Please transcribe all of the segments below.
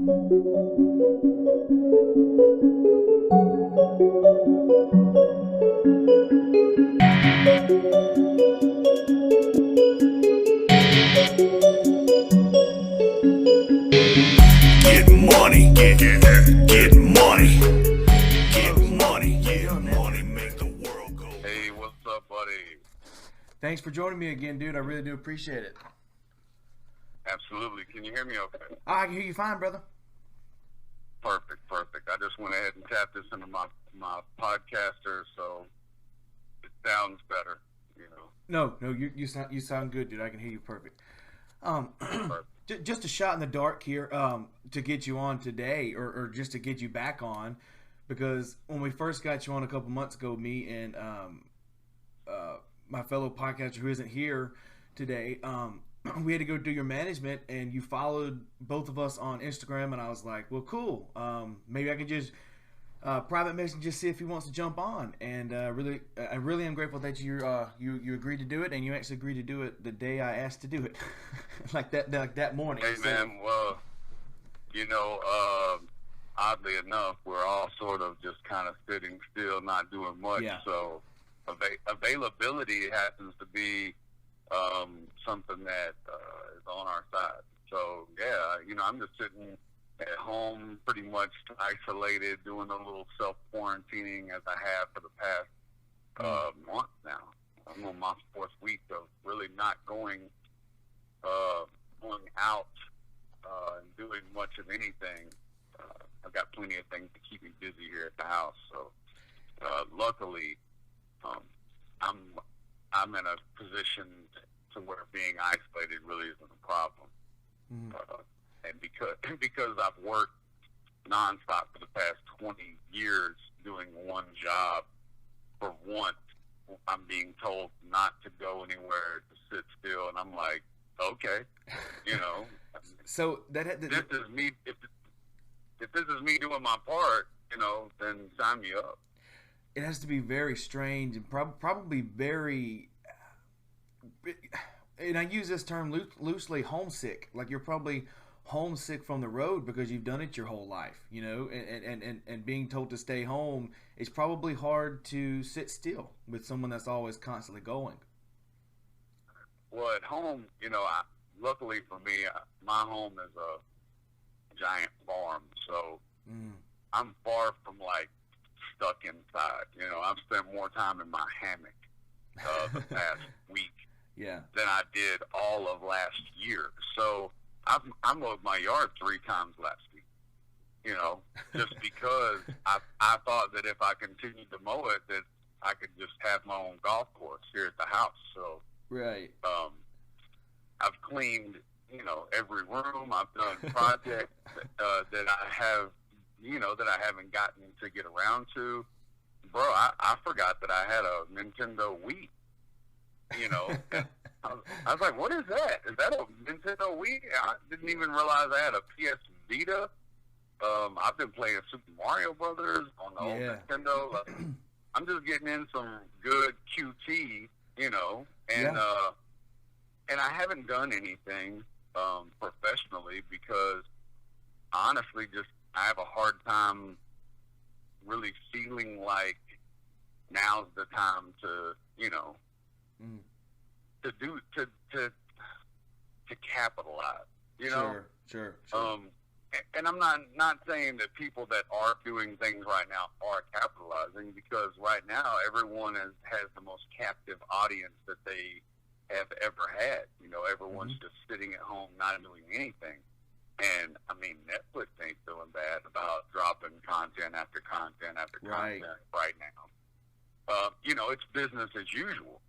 Get money, get money, get money, make the world go. Hey, what's up, buddy? Thanks for joining me again, dude. I really do appreciate it. Absolutely. Can you hear me okay? I can hear you fine, brother. Perfect. I just went ahead and tapped this into my podcaster, so it sounds better, you know. No, you sound good, dude. I can hear you perfect. Perfect. Just a shot in the dark here to get you on today, or just to get you back on, because when we first got you on a couple months ago, me and my fellow podcaster who isn't here today, we had to go do your management, and you followed both of us on Instagram, and I was like, well, cool. Maybe I can just private message, just see if he wants to jump on. And I really am grateful that you agreed to do it, and you actually agreed to do it the day I asked to do it, like that morning. Hey, man, well, you know, oddly enough, we're all sort of just kind of sitting still, not doing much. Yeah. So availability happens to be something that is on our side. So, yeah, you know, I'm just sitting at home, pretty much isolated, doing a little self-quarantining as I have for the past month now. I'm on my fourth week of really not going out and doing much of anything. I've got plenty of things to keep me busy here at the house. So, luckily, I'm in a position to where being isolated really isn't a problem. And because I've worked nonstop for the past 20 years doing one job, for once I'm being told not to go anywhere, to sit still, and I'm like, okay, you know. So this is me. If this is me doing my part, you know, then sign me up. it has to be very strange and probably very, and I use this term loosely, homesick. Like you're probably homesick from the road because you've done it your whole life, you know, and being told to stay home, it's probably hard to sit still with someone that's always constantly going. Well, at home, you know, luckily for me, my home is a giant farm, so I'm far from like stuck inside. You know, I've spent more time in my hammock the past week Yeah. than I did all of last year. So I mowed my yard 3 times last week. You know, just because I thought that if I continued to mow it, that I could just have my own golf course here at the house. So Right. I've cleaned, you know, every room. I've done projects that I have, you know, that I haven't gotten to get around to. Bro, I forgot that I had a Nintendo Wii, you know. I was like, what is that? Is that a Nintendo Wii? I didn't even realize I had a PS Vita. I've been playing Super Mario Brothers on the old Nintendo. Like, I'm just getting in some good QT, you know, and and I haven't done anything professionally because honestly, just I have a hard time really feeling like now's the time to, you know, to capitalize, you know. Sure. And I'm not saying that people that are doing things right now are capitalizing, because right now everyone has the most captive audience that they have ever had. You know, everyone's just sitting at home not doing anything. And I mean, Netflix ain't feeling bad about dropping content after content after content right now. You know, it's business as usual.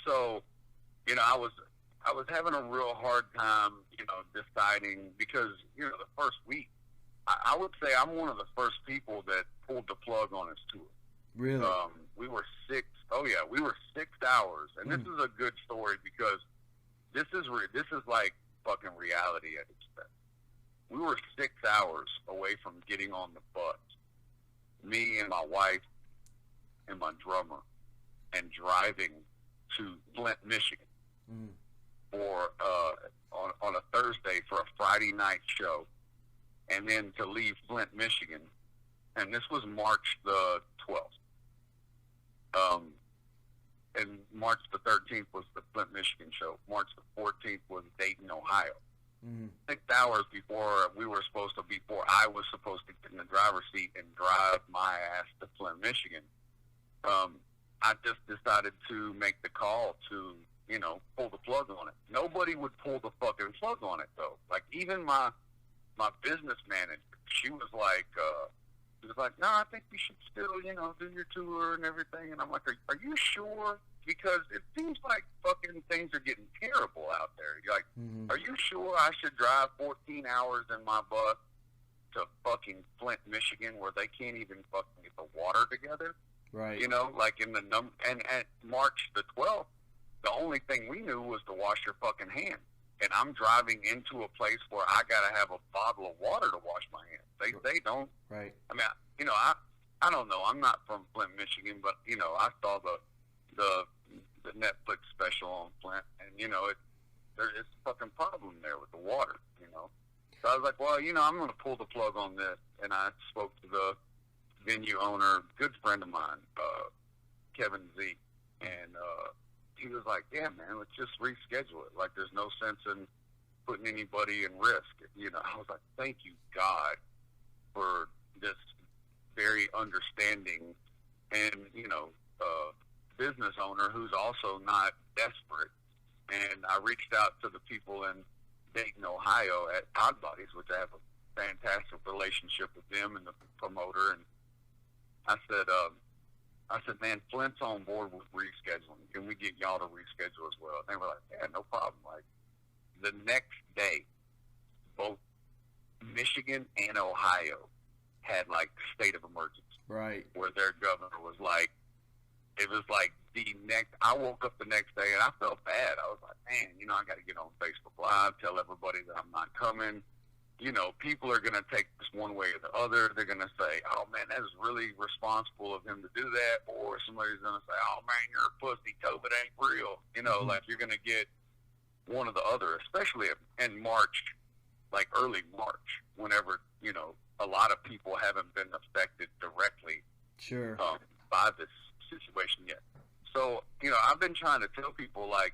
So, you know, I was having a real hard time, you know, deciding, because, you know, the first week, I would say I'm one of the first people that pulled the plug on his tour. Really? We were 6 hours, and this is a good story because this is like fucking reality at its best. We were 6 hours away from getting on the bus, me and my wife and my drummer, and driving to Flint, Michigan, for on a Thursday for a Friday night show. and then to leave Flint, Michigan. And this was March the 12th. And March the 13th was the Flint, Michigan show. March the 14th was Dayton, Ohio. 6 hours before I was supposed to get in the driver's seat and drive my ass to Flint, Michigan, I just decided to make the call to, pull the plug on it. Nobody would pull the fucking plug on it, though. Like, even my business manager, she was like, no, I think we should still, do your tour and everything. And I'm like, are you sure? Because it seems like fucking things are getting terrible out there. You're like, are you sure I should drive 14 hours in my bus to fucking Flint, Michigan, where they can't even fucking get the water together? Right. Like in the and at March the 12th, the only thing we knew was to wash your fucking hands. And I'm driving into a place where I gotta have a bottle of water to wash my hands. They don't. Right. I mean, I don't know. I'm not from Flint, Michigan, but I saw the Netflix special on Flint, and it's a fucking problem there with the water. So I was like, well, I'm gonna pull the plug on this, and I spoke to the venue owner, good friend of mine, Kevin Z, and he was like, yeah, man, let's just reschedule it. Like, there's no sense in putting anybody in risk. I was like, thank you, God, for this very understanding and, business owner who's also not desperate. And I reached out to the people in Dayton, Ohio at Odd Bodies, which I have a fantastic relationship with them and the promoter. And I said, man, Flint's on board with rescheduling. Can we get y'all to reschedule as well? And they were like, yeah, no problem. Like, the next day, both Michigan and Ohio had, like, state of emergency. Right. Where their governor was like, it was like I woke up the next day and I felt bad. I was like, man, I got to get on Facebook Live, tell everybody that I'm not coming. People are going to take this one way or the other. They're going to say, oh, man, that is really responsible of him to do that. Or somebody's going to say, oh, man, you're a pussy. COVID ain't real. Like, you're going to get one or the other, especially in March, like early March, whenever, a lot of people haven't been affected directly by this situation yet. So, I've been trying to tell people, like,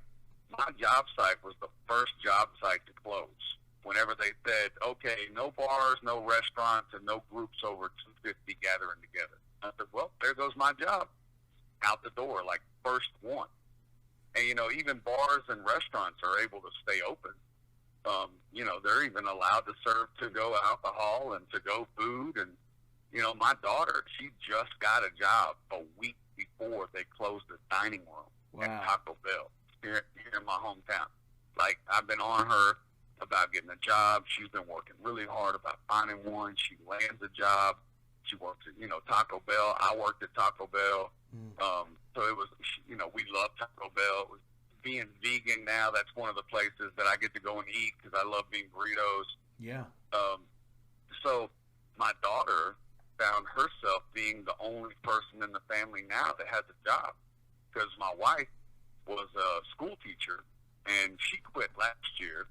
my job site was the first job site to close. Whenever they said, okay, no bars, no restaurants, and no groups over 250 gathering together. I said, well, there goes my job. Out the door, like, first one. And, even bars and restaurants are able to stay open. They're even allowed to serve to-go alcohol and to-go food. And, my daughter, she just got a job a week before they closed the dining room at Taco Bell here in my hometown. Like, I've been on her about getting a job. She's been working really hard about finding one. She lands a job. She works at, Taco Bell. I worked at Taco Bell. So it was, we love Taco Bell. It was being vegan now. That's one of the places that I get to go and eat because I love being burritos. Yeah. So my daughter found herself being the only person in the family now that has a job because my wife was a school teacher and she quit last year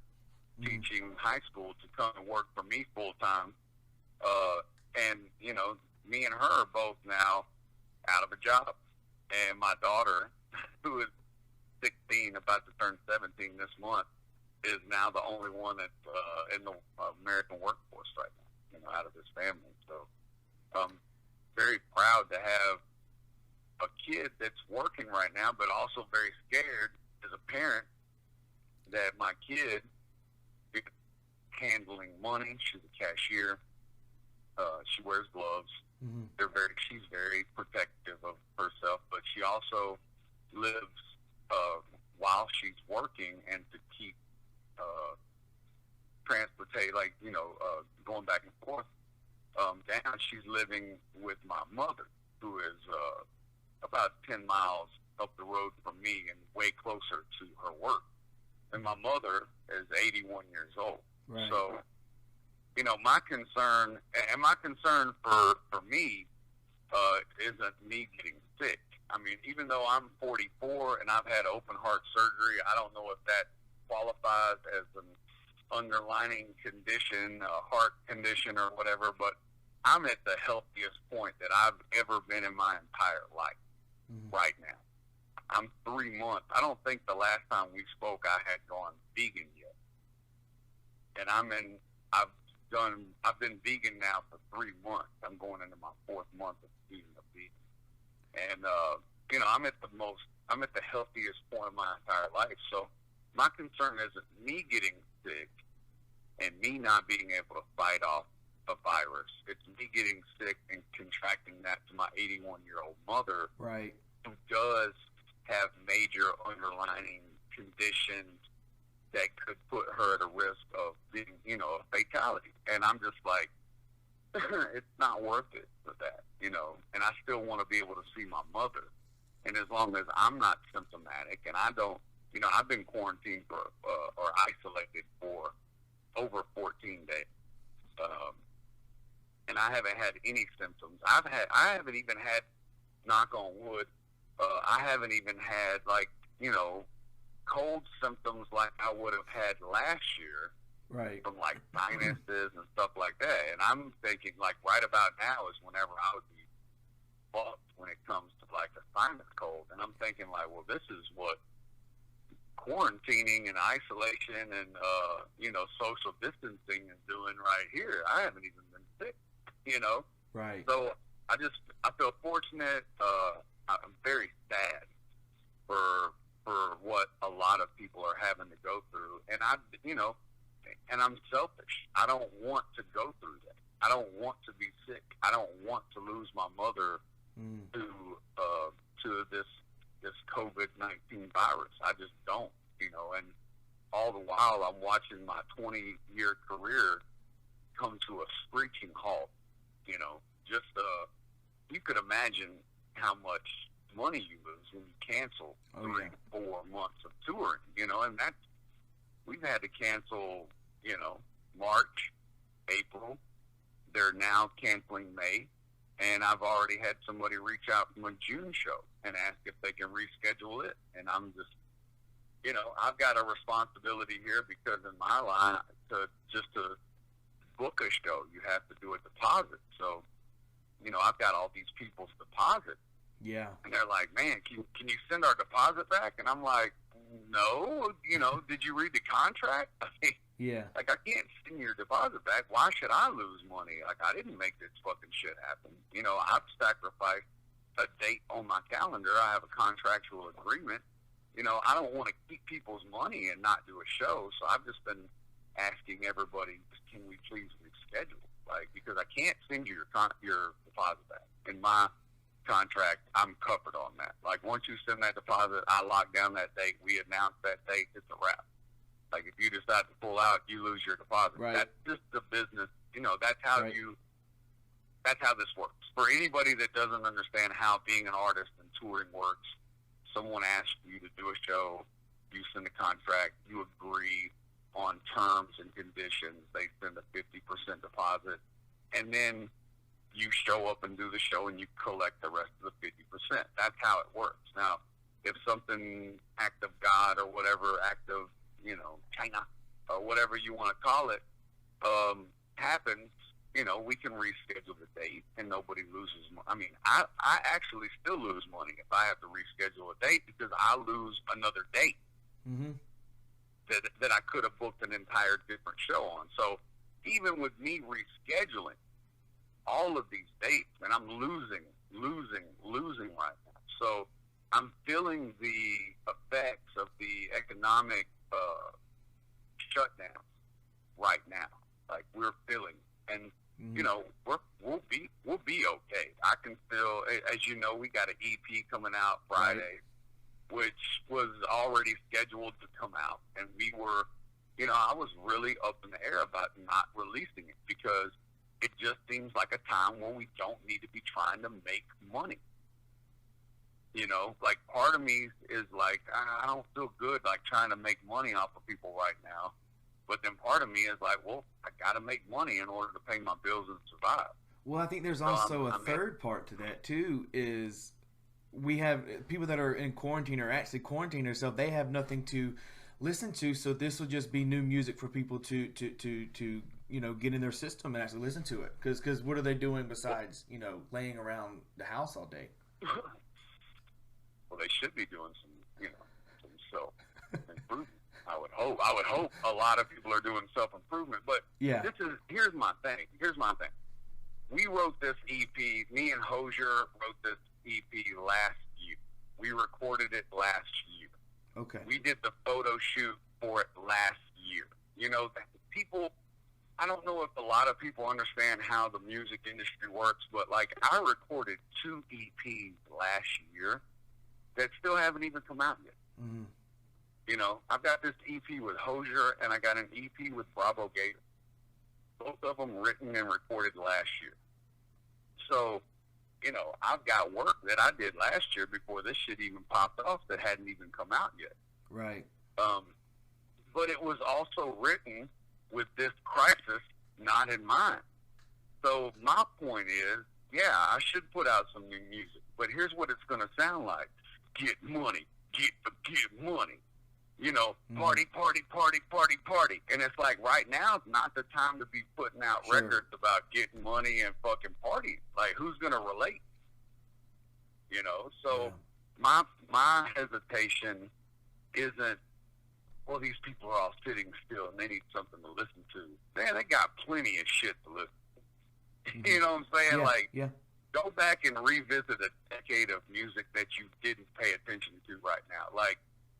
teaching high school to come and work for me full time. And, me and her are both now out of a job. And my daughter, who is 16, about to turn 17 this month, is now the only one that's in the American workforce right now, out of his family. So I'm very proud to have a kid that's working right now, but also very scared as a parent that my kid is handling money. She's a cashier. She wears gloves. She's very protective of herself, but she also lives while she's working and to keep transportate, going back and forth down. She's living with my mother, who is about 10 miles up the road from me and way closer to her work. And my mother is 81 years old. Right. So, my concern for me isn't me getting sick. I mean, even though I'm 44 and I've had open heart surgery, I don't know if that qualifies as an underlying condition, a heart condition or whatever, but I'm at the healthiest point that I've ever been in my entire life right now. I'm 3 months. I don't think the last time we spoke I had gone vegan yet. And I've been vegan now for 3 months. I'm going into my 4th month of being a vegan. And, I'm at the healthiest point of my entire life. So my concern isn't me getting sick and me not being able to fight off a virus. It's me getting sick and contracting that to my 81-year-old mother, Right. who does have major underlying conditions that could put her at a risk of being, a fatality. And I'm just like, it's not worth it for that, and I still want to be able to see my mother. And as long as I'm not symptomatic and I don't, I've been quarantined for, or isolated for over 14 days. And I haven't had any symptoms. I haven't even had, knock on wood, I haven't even had cold symptoms like I would have had last year. Right. From like sinuses and stuff like that. And I'm thinking like right about now is whenever I would be fucked when it comes to like a sinus cold. And I'm thinking like, well, this is what quarantining and isolation and, social distancing is doing right here. I haven't even been sick, Right. So I feel fortunate. I'm very sad for what a lot of people are having to go through. And and I'm selfish. I don't want to go through that. I don't want to be sick. I don't want to lose my mother to this COVID-19 virus. I just don't, and all the while I'm watching my 20-year career come to a screeching halt, you could imagine how much money you lose when you cancel 3-4 months of touring, and we've had to cancel, March, April. They're now canceling May, and I've already had somebody reach out from a June show and ask if they can reschedule it. And I'm just, I've got a responsibility here because in my line, to book a show, you have to do a deposit. So, I've got all these people's deposits. Yeah. And they're like, man, can you send our deposit back? And I'm like, no, did you read the contract? Yeah. Like, I can't send your deposit back. Why should I lose money? Like, I didn't make this fucking shit happen. I've sacrificed a date on my calendar. I have a contractual agreement. I don't want to keep people's money and not do a show. So I've just been asking everybody, can we please reschedule? Like, because I can't send you your deposit back. In my contract, I'm covered on that. Like, once you send that deposit, I lock down that date. We announce that date. It's a wrap. Like, if you decide to pull out, you lose your deposit. Right. That's just the business. That's how that's how this works. For anybody that doesn't understand how being an artist and touring works, someone asks you to do a show, you send a contract, you agree on terms and conditions, they send a 50% deposit, and then you show up and do the show and you collect the rest of the 50%. That's how it works. Now, if something, act of God or whatever, act of, China or whatever you want to call it, happens, we can reschedule the date and nobody loses money. I mean, I actually still lose money if I have to reschedule a date because I lose another date that I could have booked an entire different show on. So even with me rescheduling all of these dates, and I'm losing right now. So I'm feeling the effects of the economic shutdown right now. Like, we're feeling, and we'll be okay. I can feel, as you know, we got an EP coming out Friday, which was already scheduled to come out, and we were, I was really up in the air about not releasing it because it just seems like a time where we don't need to be trying to make money. Like, part of me is like, I don't feel good like trying to make money off of people right now. But then part of me is like, well, I got to make money in order to pay my bills and survive. Well, I think there's also a third part to that too, is we have people that are in quarantine or actually quarantining themselves. They have nothing to listen to. So this will just be new music for people to get in their system and actually listen to it. Because what are they doing besides laying around the house all day? Well, they should be doing some self improvement. I would hope a lot of people are doing self improvement. But Yeah. here's my thing. We wrote this EP. Me and Hosier wrote this EP last year. We recorded it last year. Okay. We did the photo shoot for it last year. People, I don't know if a lot of people understand how the music industry works, but like I recorded 2 EPs last year that still haven't even come out yet. Mm-hmm. I've got this EP with Hosier and I got an EP with Bravo Gator. Both of them written and recorded last year. So, I've got work that I did last year before this shit even popped off that hadn't even come out yet. Right. But it was also written with this crisis not in mind. So my point is, yeah, I should put out some new music, but here's what it's going to sound like. Get money, get money. Party, party, party, party, party. And it's like right now is not the time to be putting out Sure. records about getting money and fucking partying. Like, who's going to relate? So my hesitation isn't, well, these people are all sitting still and they need something to listen to. Man, they got plenty of shit to listen to. Mhm. You know what I'm saying? Yeah. Like, Yeah. go back and revisit a decade of music that you didn't pay attention to right now. Like,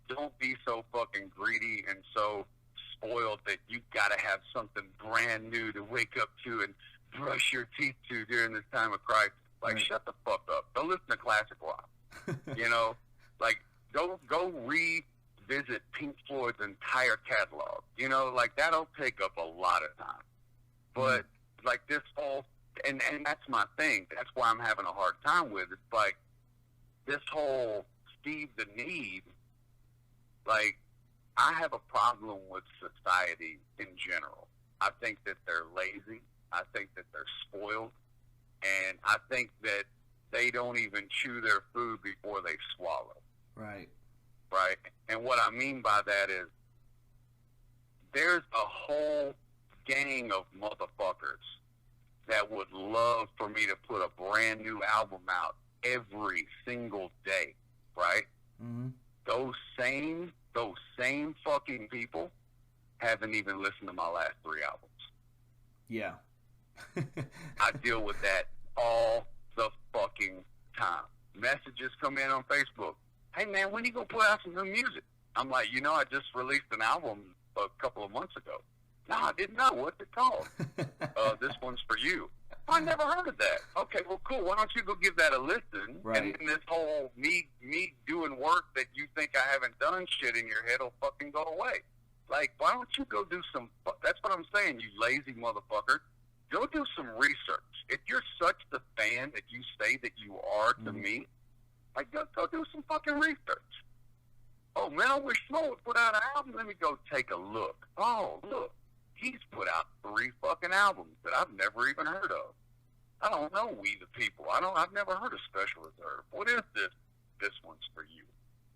don't be so fucking greedy and so spoiled that you got to have something brand new to wake up to and brush your teeth to during this time of crisis. Like, Right. shut the fuck up. Don't listen to classic rock. Like, go revisit Pink Floyd's entire catalog. Like, that'll take up a lot of time. But, like, this whole, and that's my thing. That's why I'm having a hard time with it. It's like, this whole Steve the Need, like, I have a problem with society in general. I think that they're lazy. I think that they're spoiled. And I think that they don't even chew their food before they swallow. Right. Right? And what I mean by that is there's a whole gang of motherfuckers that would love for me to put a brand new album out every single day, right? Mm-hmm. Those same fucking people haven't even listened to my last 3 albums. Yeah. I deal with that all the fucking time. Messages come in on Facebook. Hey, man, when you going to put out some new music? I'm like, I just released an album a couple of months ago. No, I didn't know. What's it called? This one's for you. I never heard of that. Okay, well, cool. Why don't you go give that a listen? Right. And then this whole me doing work that you think I haven't done shit in your head will fucking go away. Like, why don't you go do some... That's what I'm saying, you lazy motherfucker. Go do some research. If you're such the fan that you say that you are to me, like, go do some fucking research. Oh, man, I wish Mo would put out an album. Let me go take a look. Oh, look. He's put out 3 fucking albums that I've never even heard of. I don't know We the People. I've never heard of Special Reserve. What is this? This one's for you.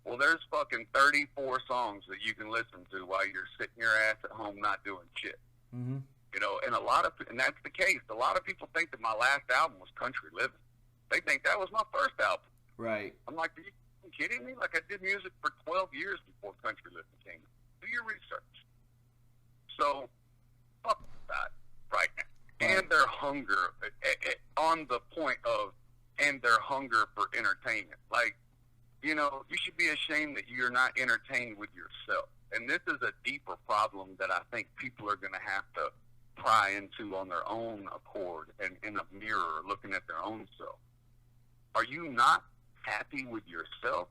Well, there's fucking 34 songs that you can listen to while you're sitting your ass at home not doing shit. Mm-hmm. And that's the case. A lot of people think that my last album was Country Living. They think that was my first album. Right. I'm like, are you kidding me? Like, I did music for 12 years before Country Living came. Do your research. So, fuck that right now. Right. And their hunger, on the point of, and their hunger for entertainment. Like, you should be ashamed that you're not entertained with yourself. And this is a deeper problem that I think people are going to have to pry into on their own accord and in a mirror looking at their own self. Are you not happy with yourself?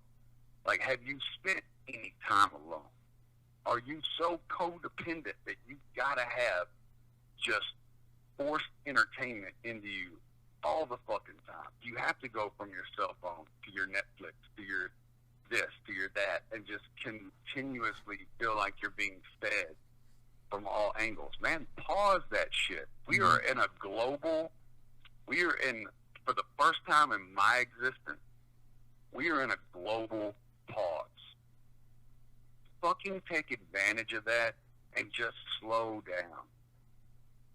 Like, have you spent any time alone? Are you so codependent that you've got to have just forced entertainment into you all the fucking time? You have to go from your cell phone to your Netflix to your this to your that and just continuously feel like you're being fed from all angles. Man, pause that shit. We are in a global, for the first time in my existence, we are in a global pause. fucking take advantage of that and just slow down.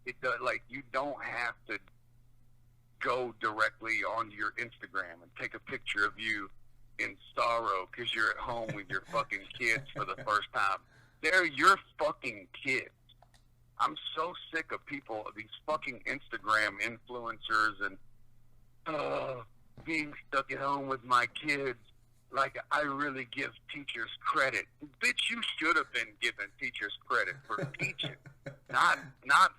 It does, like, you don't have to go directly onto your Instagram and take a picture of you in sorrow because you're at home with your fucking kids for the first time. They're your fucking kids. I'm so sick of people, these fucking Instagram influencers and being stuck at home with my kids. Like, I really give teachers credit. Bitch, you should have been giving teachers credit for teaching, not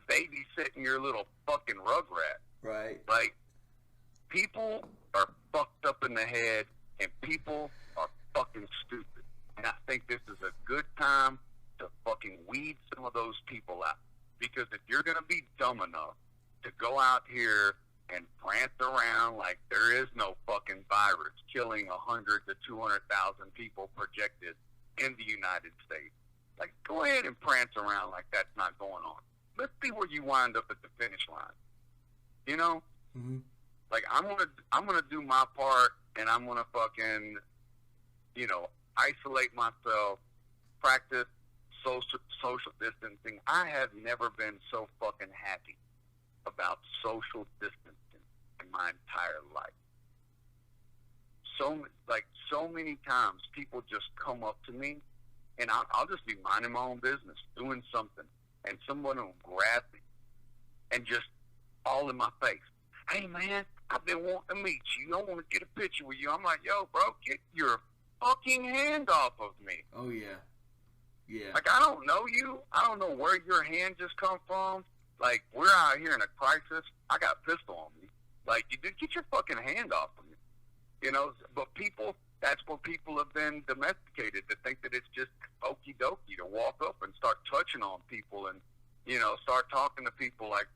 babysitting your little fucking rugrat. Right. Like, people are fucked up in the head, and people are fucking stupid. And I think this is a good time to fucking weed some of those people out. Because if you're going to be dumb enough to go out here and prance around like there is no fucking virus killing 100 to 200,000 people projected in the United States, like, go ahead and prance around like that's not going on. Let's see where you wind up at the finish line. You know? Mm-hmm. Like, I'm gonna do my part, and I'm gonna fucking, you know, isolate myself, practice social distancing. I have never been so fucking happy about social distancing in my entire life. So many times people just come up to me, and I'll just be minding my own business, doing something, and someone will grab me and just all in my face. Hey, man, I've been wanting to meet you. I want to get a picture with you. I'm like, yo, bro, get your fucking hand off of me. Oh, yeah. Yeah. Like, I don't know you. I don't know where your hand just come from. Like, we're out here in a crisis. I got a pistol on me. Like, you did get your fucking hand off of me. You know, but people, that's what people have been domesticated to think that it's just okie dokie to walk up and start touching on people and, you know, start talking to people like,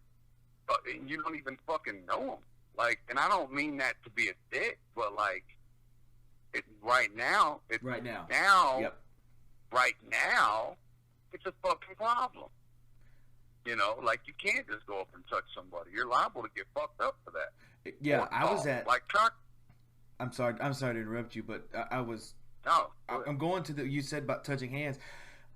and you don't even fucking know them. Like, and I don't mean that to be a dick, but like, right now, yep. right now, it's a fucking problem. You know, like, you can't just go up and touch somebody. You're liable to get fucked up for that. Yeah, or I was at. Like, truck. I'm sorry to interrupt you, but I was. No. I'm going to the. You said about touching hands.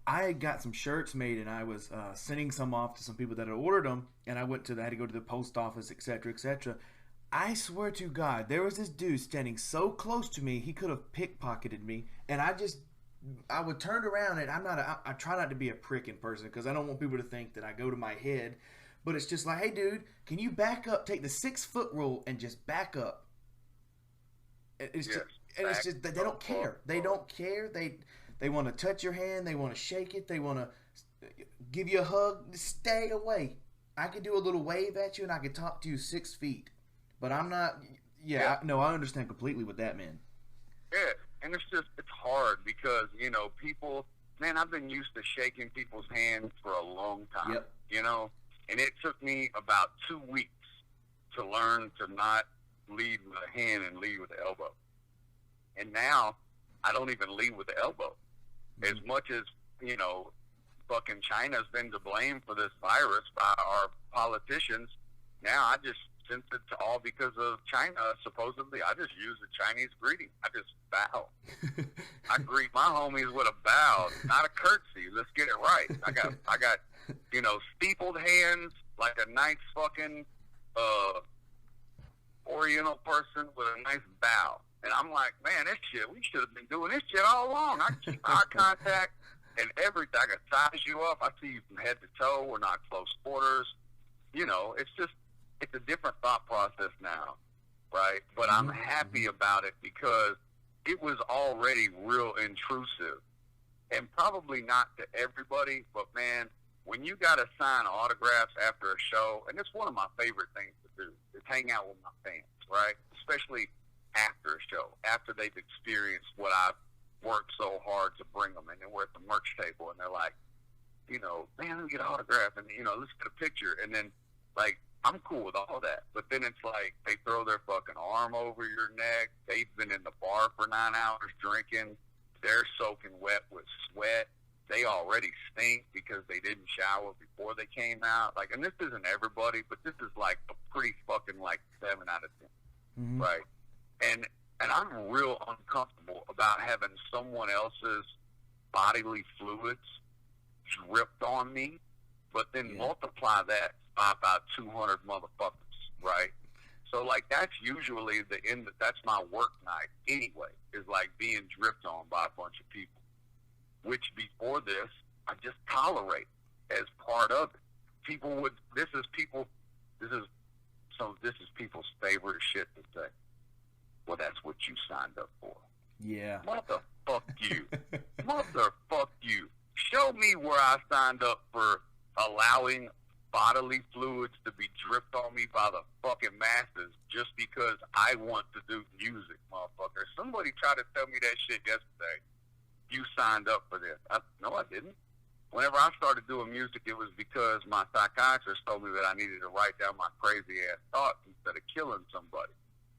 I got some shirts made, and I was sending some off to some people that had ordered them, and I had to go to the post office, etc., etc. I swear to God, there was this dude standing so close to me, he could have pickpocketed me, and I would turn around, and I try not to be a prick in person because I don't want people to think that I go to my head, but it's just like, hey, dude, can you back up, take the 6-foot rule, and just back up? It's just they don't care. They don't care. They want to touch your hand. They want to shake it. They want to give you a hug. Stay away. I could do a little wave at you, and I could talk to you 6 feet. But I'm not. Yeah. I understand completely what that meant. Yeah, and it's hard because, you know, people. Man, I've been used to shaking people's hands for a long time. Yep. You know, and it took me about 2 weeks to learn to not lead with a hand and lead with the elbow. And now I don't even lead with the elbow. As much as, you know, fucking China's been to blame for this virus by our politicians, now I just, since it's all because of China, supposedly, I just use the Chinese greeting. I just bow. I greet my homies with a bow, not a curtsy. Let's get it right. I got, you know, steepled hands like a nice fucking Oriental person with a nice bow. And I'm like, man, this shit, we should have been doing this shit all along. I keep eye contact and everything. I can size you up. I see you from head to toe. We're not close quarters. You know, it's a different thought process now, right? But I'm happy about it because it was already real intrusive. And probably not to everybody, but man, when you got to sign autographs after a show, and it's one of my favorite things to do, is hang out with my fans, right? Especially after a show, after they've experienced what I've worked so hard to bring them, and then we're at the merch table, and they're like, you know, man, let me get an autograph, and, you know, let's get a picture, and then, like, I'm cool with all that, but then it's like, they throw their fucking arm over your neck, they've been in the bar for 9 hours drinking, they're soaking wet with sweat, they already stink because they didn't shower before they came out, like, and this isn't everybody, but this is, like, a pretty fucking, like, 7 out of 10, right? And I'm real uncomfortable about having someone else's bodily fluids dripped on me, but then Yeah. multiply that by about 200 motherfuckers, right? So, like, that's usually the end. That's my work night anyway, is like being dripped on by a bunch of people, which before this, I just tolerate as part of it. People would, this is people's favorite shit to say. Well, that's what you signed up for. Yeah. Motherfuck you. Motherfuck you. Show me where I signed up for allowing bodily fluids to be dripped on me by the fucking masses just because I want to do music, motherfucker. Somebody tried to tell me that shit yesterday. You signed up for this. No, I didn't. Whenever I started doing music, it was because my psychiatrist told me that I needed to write down my crazy-ass thoughts instead of killing somebody.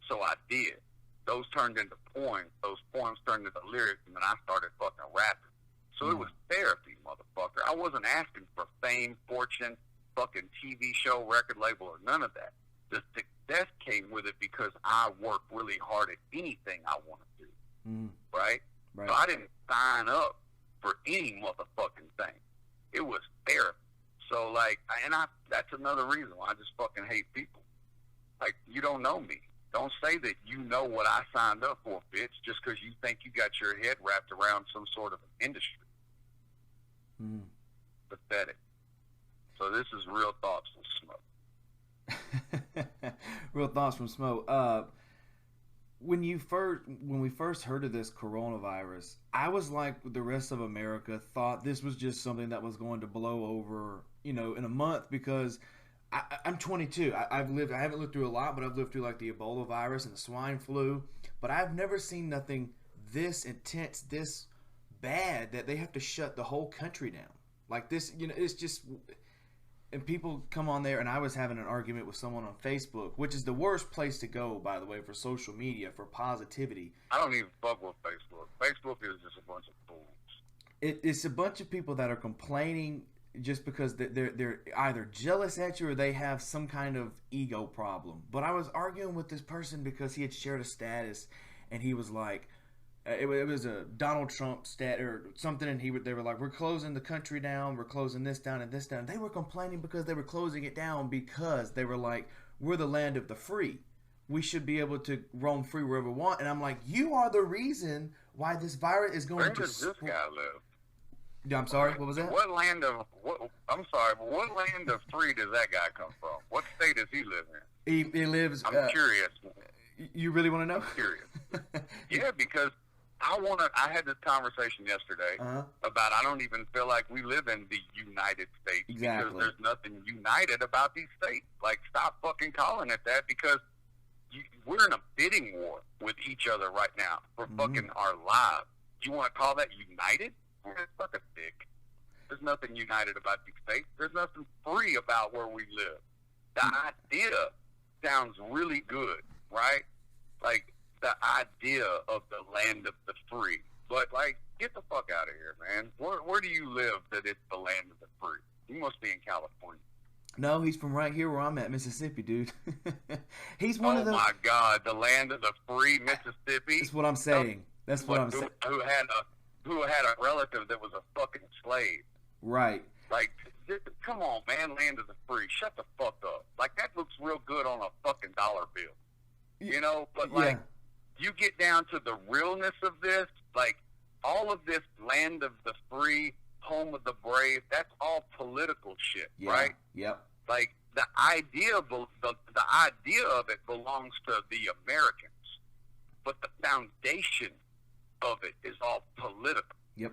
So I did. Those turned into poems. Those poems turned into lyrics, and then I started fucking rapping. So it was therapy, motherfucker. I wasn't asking for fame, fortune, fucking TV show, record label, or none of that. The success came with it because I work really hard at anything I want to do, right? So I didn't sign up for any motherfucking thing. It was therapy. So, like, that's another reason why I just fucking hate people. Like, you don't know me. Don't say that you know what I signed up for, bitch, just because you think you got your head wrapped around some sort of industry. Pathetic. So this is Real Thoughts from Smoke. Real Thoughts from Smoke. When we first heard of this coronavirus, I was like the rest of America, thought this was just something that was going to blow over, in a month, because I'm 22. I haven't lived through a lot, but I've lived through like the Ebola virus and the swine flu, but I've never seen nothing this intense, this bad, that they have to shut the whole country down. Like this, it's just, and people come on there, and I was having an argument with someone on Facebook, which is the worst place to go, by the way, for social media, for positivity. I don't even fuck with Facebook. Facebook is just a bunch of fools. It's a bunch of people that are complaining just because they're either jealous at you or they have some kind of ego problem. But I was arguing with this person because he had shared a status, and he was like, it was a Donald Trump stat or something, and they were like, we're closing the country down, we're closing this down and this down. They were complaining because they were closing it down because they were like, we're the land of the free. We should be able to roam free wherever we want. And I'm like, you are the reason why this virus is going Where to does this guy live? I'm sorry, what was that? I'm sorry, but what land of free does that guy come from? What state does he live in? He lives... I'm curious. You really want to know? I'm curious. Yeah, because I had this conversation yesterday about I don't even feel like we live in the United States because there's nothing united about these states. Like, stop fucking calling it that, because we're in a bidding war with each other right now for fucking our lives. You want to call that united? Fuck a dick. There's nothing united about these states. There's nothing free about where we live. The idea sounds really good, right? Like, the idea of the land of the free. But, like, get the fuck out of here, man. Where do you live that it's the land of the free? You must be in California. No, he's from right here where I'm at, Mississippi, dude. He's one of those... Oh, my God. The land of the free, Mississippi? That's what I'm saying. That's what I'm saying. Who had a relative that was a fucking slave. Right. Like, come on, man, land of the free. Shut the fuck up. Like, that looks real good on a fucking dollar bill. You know? But, like, you get down to the realness of this, like, all of this land of the free, home of the brave, that's all political shit, right? Yep. Like, the idea of it belongs to the Americans, but the foundation of it is all political. Yep.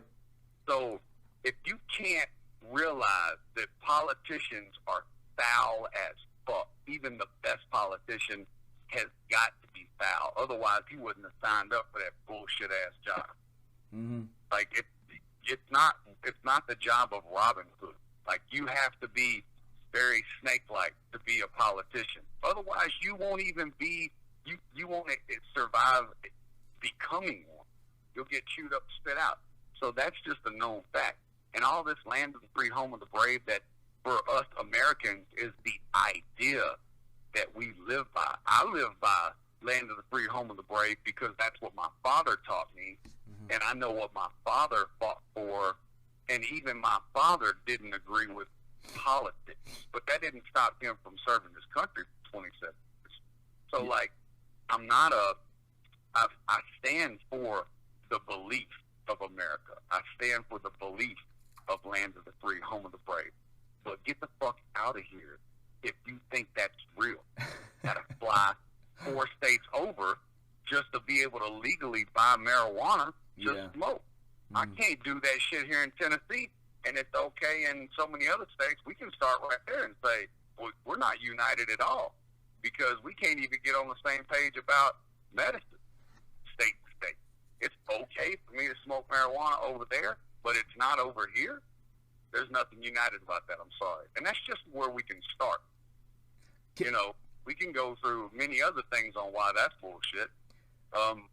So if you can't realize that politicians are foul as fuck, even the best politician has got to be foul. Otherwise, he wouldn't have signed up for that bullshit ass job. Like, it's not the job of Robin Hood. Like, you have to be very snake-like to be a politician. Otherwise, you won't even be. You won't survive becoming one. You'll get chewed up, spit out. So that's just a known fact. And all this land of the free, home of the brave, that for us Americans is the idea that we live by. I live by land of the free, home of the brave because that's what my father taught me. And I know what my father fought for, and even my father didn't agree with politics, but that didn't stop him from serving his country for 27 years. So, like, I'm not I stand for the belief of America. I stand for the belief of land of the free, home of the brave. But get the fuck out of here if you think that's real. Gotta fly 4 states over just to be able to legally buy marijuana to smoke. I can't do that shit here in Tennessee, and it's okay in so many other states. We can start right there and say, well, we're not united at all because we can't even get on the same page about medicine, state to state. It's okay for me to smoke marijuana over there, but it's not over here. There's nothing united about that. I'm sorry. And that's just where we can start. You know, we can go through many other things on why that's bullshit.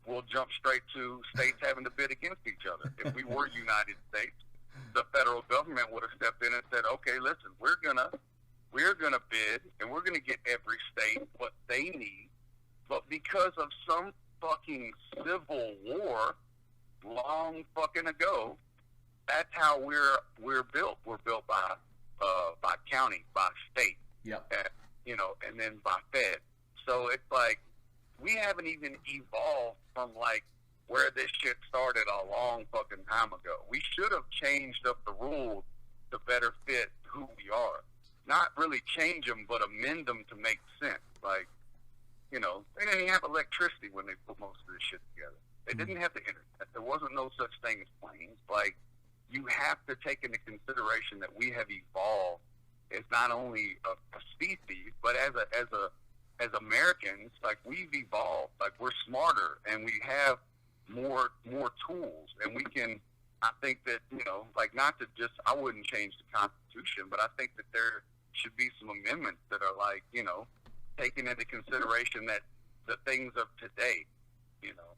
We'll jump straight to states having to bid against each other. If we were United States, the federal government would have stepped in and said, okay, listen, we're gonna bid and we're gonna get every state what they need. But because of some fucking civil war long fucking ago, that's how we're built. We're built by county, by state, you know, and then by fed. So it's like we haven't even evolved from like where this shit started a long fucking time ago. We should have changed up the rules to better fit who we are. Not really change them, but amend them to make sense. Like, you know, they didn't have electricity when they put most of this shit together. They didn't have the internet. There wasn't no such thing as planes. Like, you have to take into consideration that we have evolved as not only a species, but as Americans, like we've evolved. Like we're smarter and we have more tools, and we can. I think that, you know, like not to just, I wouldn't change the Constitution, but I think that there should be some amendments that are like, you know, taking into consideration that the things of today, you know.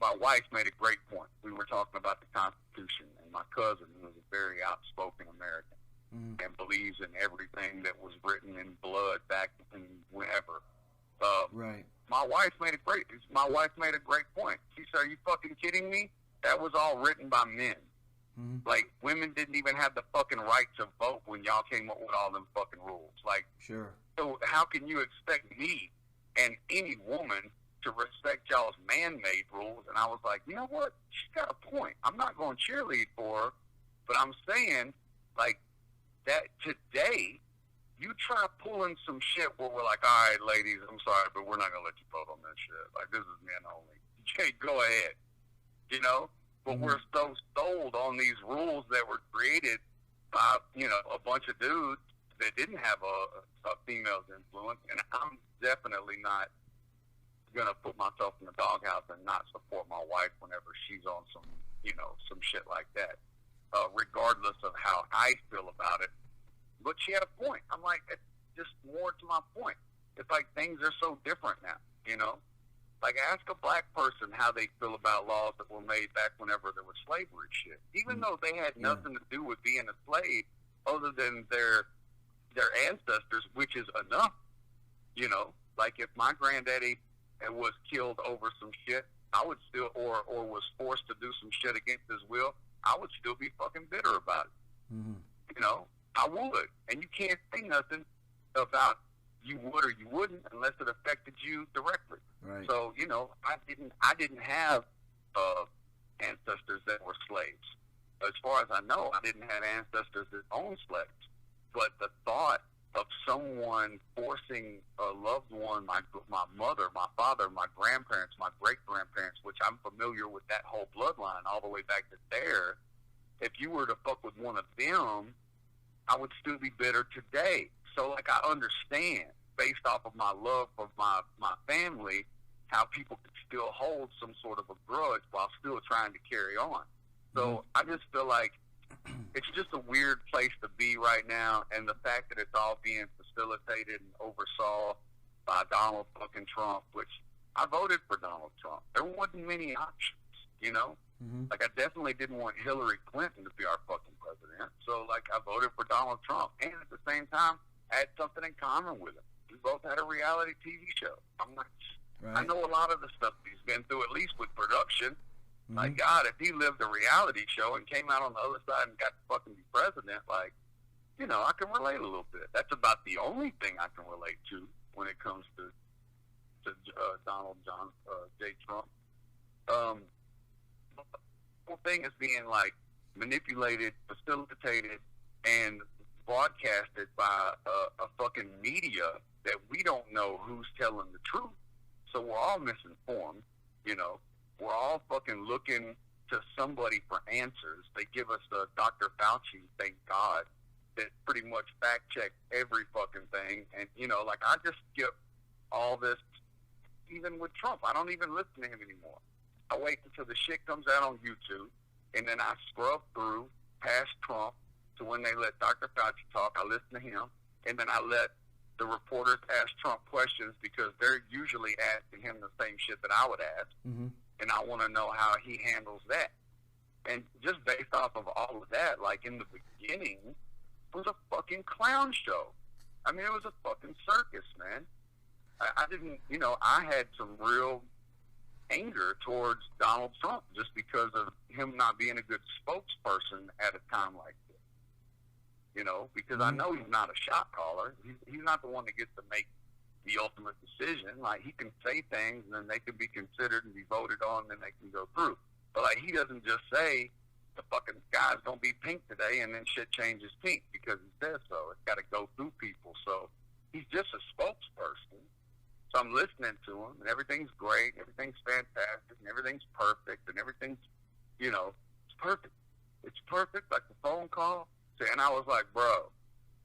My wife made a great point. We were talking about the Constitution, and my cousin, who is a very outspoken American and believes in everything that was written in blood back in whenever. Right. My wife made a great point. She said, "Are you fucking kidding me? That was all written by men. Like, women didn't even have the fucking right to vote when y'all came up with all them fucking rules. Like, so how can you expect me and any woman to respect y'all's man-made rules?" And I was like, you know what? She's got a point. I'm not going to cheerlead for her, but I'm saying, like, that today, you try pulling some shit where we're like, all right, ladies, I'm sorry, but we're not going to let you vote on this shit. Like, this is men only. Okay, go ahead. You know? But we're so sold on these rules that were created by, you know, a bunch of dudes that didn't have a female's influence, and I'm definitely not going to put myself in the doghouse and not support my wife whenever she's on some, you know, some shit like that, regardless of how I feel about it. But she had a point. I'm like, it's just more to my point. It's like things are so different now, you know? Like, ask a black person how they feel about laws that were made back whenever there was slavery shit. Even though they had nothing to do with being a slave other than their ancestors, which is enough, you know? Like, if my granddaddy was killed over some shit, I would still, or was forced to do some shit against his will, I would still be fucking bitter about it. You know, I would. And you can't say nothing about you would or you wouldn't unless it affected you directly. Right. So, you know, I didn't have ancestors that were slaves. As far as I know, I didn't have ancestors that owned slaves. But the thought of someone forcing a loved one, my mother, my father, my grandparents, my great-grandparents, which I'm familiar with that whole bloodline all the way back to there, if you were to fuck with one of them, I would still be bitter today. So, like, I understand, based off of my love of my family, how people could still hold some sort of a grudge while still trying to carry on. So I just feel like it's just a weird place to be right now, and the fact that it's all being facilitated and oversaw by Donald fucking Trump, which I voted for Donald Trump. There wasn't many options, you know? Like, I definitely didn't want Hillary Clinton to be our fucking president. So, like, I voted for Donald Trump. And at the same time, I had something in common with him. We both had a reality TV show. I'm not, I know a lot of the stuff he's been through, at least with production. Like, God, if he lived a reality show and came out on the other side and got to fucking be president, like, you know, I can relate a little bit. That's about the only thing I can relate to when it comes to Donald J. Trump. The whole thing is being, like, manipulated, facilitated, and broadcasted by a fucking media that we don't know who's telling the truth. So we're all misinformed, you know. We're all fucking looking to somebody for answers. They give us Dr. Fauci, thank God, that pretty much fact-check every fucking thing. And, you know, like, I just skip all this, even with Trump. I don't even listen to him anymore. I wait until the shit comes out on YouTube, and then I scrub through past Trump to when they let Dr. Fauci talk. I listen to him, and then I let the reporters ask Trump questions because they're usually asking him the same shit that I would ask. Mm-hmm. And I want to know how he handles that. And just based off of all of that, like, in the beginning, it was a fucking clown show. I mean, it was a fucking circus, man. I didn't, you know, I had some real anger towards Donald Trump just because of him not being a good spokesperson at a time like this. You know, because I know he's not a shot caller. He's not the one that gets to make the ultimate decision. Like, he can say things and then they can be considered and be voted on and then they can go through. But, like, he doesn't just say the fucking sky's going to be pink today and then shit changes pink because he says so. It's got to go through people. So he's just a spokesperson. So I'm listening to him and everything's great, everything's fantastic, and everything's perfect, and everything's, you know, it's perfect. It's perfect, like the phone call. And I was like, bro,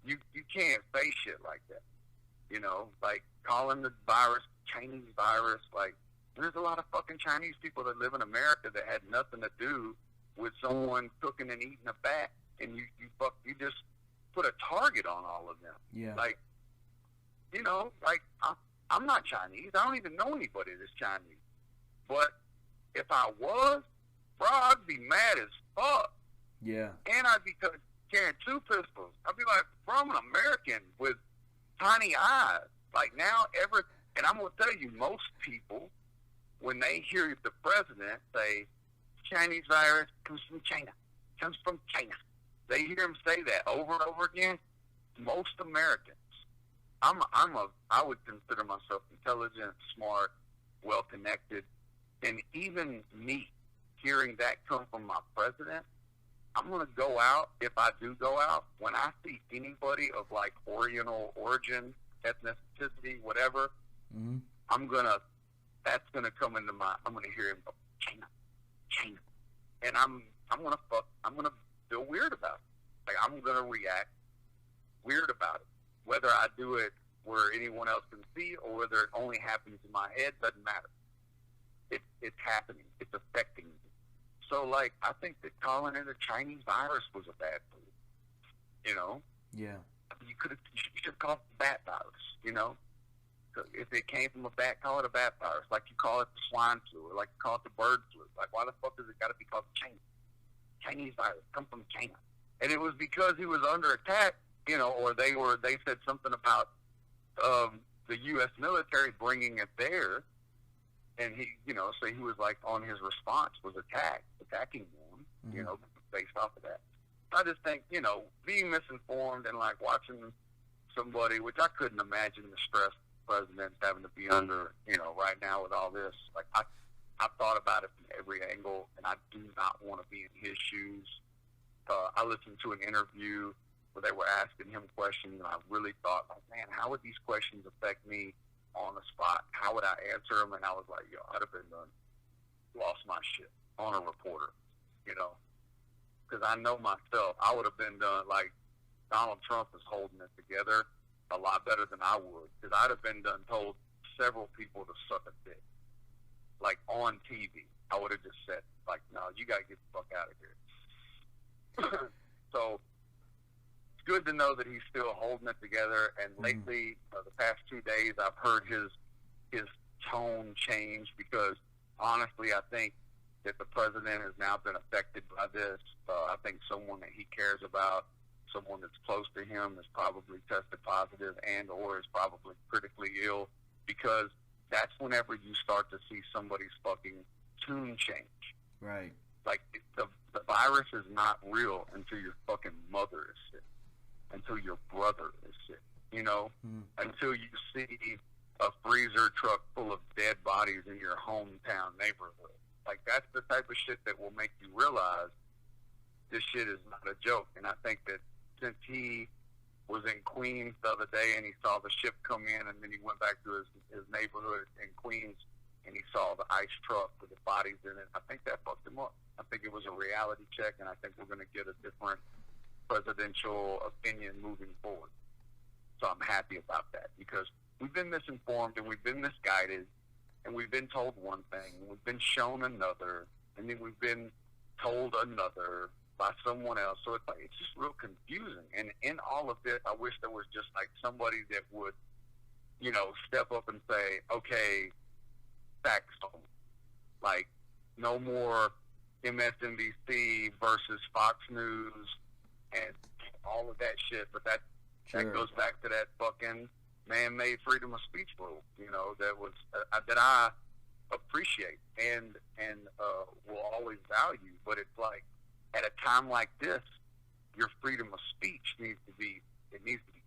you can't say shit like that. You know, like, calling the virus Chinese virus, like, there's a lot of fucking Chinese people that live in America that had nothing to do with someone cooking and eating a bat, and you just put a target on all of them. Yeah. Like, you know, like, I'm not Chinese. I don't even know anybody that's Chinese. But if I was, bro, I'd be mad as fuck. Yeah. And I'd be carrying 2 pistols. I'd be like, bro, I'm an American with tiny eyes. Like, now, and I'm going to tell you, most people, when they hear the president say, Chinese virus comes from China, they hear him say that over and over again. Most Americans, I would consider myself intelligent, smart, well-connected, and even me hearing that come from my president, I'm going to go out, if I do go out, when I see anybody of, like, Oriental origin, ethnicity, whatever, that's going to come into I'm going to hear him go, China. And I'm going to feel weird about it. Like, I'm going to react weird about it. Whether I do it where anyone else can see or whether it only happens in my head, doesn't matter. It's happening. It's affecting me. So, like, I think that calling it a Chinese virus was a bad move. You know? Yeah. You should have called it the bat virus, you know? If it came from a bat, call it a bat virus. Like you call it the swine flu, or like you call it the bird flu. Like, why the fuck does it got to be called Chinese virus? Come from China. And it was because he was under attack, you know, or they said something about the U.S. military bringing it there. And he, you know, so he was like, on his response was attacking them, you know, based off of that. I just think, you know, being misinformed and, like, watching somebody, which I couldn't imagine the stress president's having to be under, you know, right now with all this. Like, I thought about it from every angle, and I do not want to be in his shoes. I listened to an interview where they were asking him questions, and I really thought, like, man, how would these questions affect me on the spot? How would I answer them? And I was like, yo, I'd have been lost my shit on a reporter, you know, because I know myself, I would have been done like Donald Trump is holding it together a lot better than I would, because I'd have been told several people to suck a dick, like on TV. I would have just said, like, no, you got to get the fuck out of here. So it's good to know that he's still holding it together. And lately, the past 2 days, I've heard his tone change, because honestly, I think that the president has now been affected by this. I think someone that he cares about, someone that's close to him, has probably tested positive and or is probably critically ill, because that's whenever you start to see somebody's fucking tune change. Right. Like the virus is not real until your fucking mother is sick, until your brother is sick. You know, until you see a freezer truck full of dead bodies in your hometown neighborhood. Like that's the type of shit that will make you realize this shit is not a joke. And I think that since he was in Queens the other day and he saw the ship come in, and then he went back to his neighborhood in Queens and he saw the ice truck with the bodies in it, I think that fucked him up. I think it was a reality check, and I think we're going to get a different presidential opinion moving forward. So I'm happy about that, because we've been misinformed and we've been misguided, and we've been told one thing, and we've been shown another, and then we've been told another by someone else. So it's like, it's just real confusing. And in all of this, I wish there was just like somebody that would, you know, step up and say, okay, facts on. Like, no more MSNBC versus Fox News and all of that shit. But that goes back to that fucking man-made freedom of speech rule, you know, that was that I appreciate and will always value. But it's like, at a time like this, your freedom of speech needs to be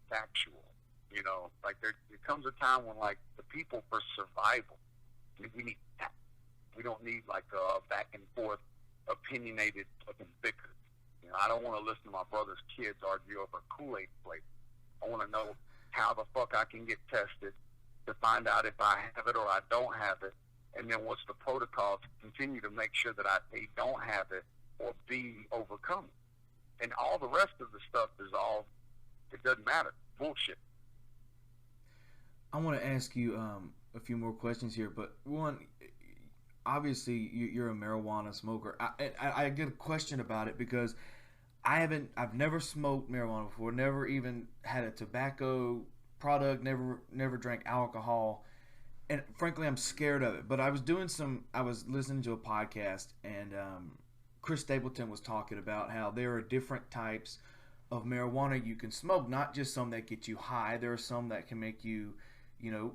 factual. You know, like there comes a time when, like, the people, for survival, we need that. We don't need like a back and forth opinionated fucking bicker. You know, I don't want to listen to my brother's kids argue over Kool-Aid flavor. I want to know how the fuck I can get tested to find out if I have it or I don't have it, and then what's the protocol to continue to make sure that A, don't have it, or B, overcome it. And all the rest of the stuff is all, it doesn't matter. Bullshit. I want to ask you a few more questions here, but one, obviously you're a marijuana smoker. I get a question about it because I've never smoked marijuana before, never even had a tobacco product, never drank alcohol, and frankly I'm scared of it. But I was listening to a podcast, and Chris Stapleton was talking about how there are different types of marijuana you can smoke, not just some that get you high. There are some that can make you, you know,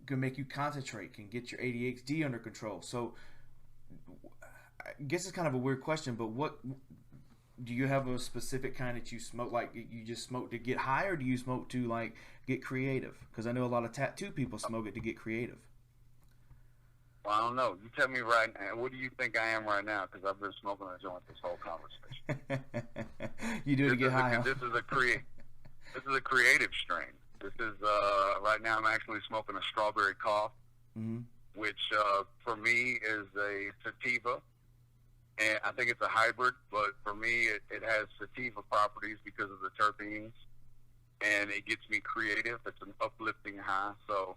can make you concentrate, can get your ADHD under control. So I guess it's kind of a weird question, but what do you have a specific kind that you smoke? Like, you just smoke to get high, or do you smoke to like get creative? Because I know a lot of tattoo people smoke it to get creative. Well, I don't know. You tell me right now. What do you think I am right now? Because I've been smoking a joint this whole conversation. You do it to get high. This is a creative strain. This is right now. I'm actually smoking a strawberry cough, which for me is a sativa, and I think it's a hybrid. But for me, it has sativa properties because of the terpenes, and it gets me creative. It's an uplifting high. So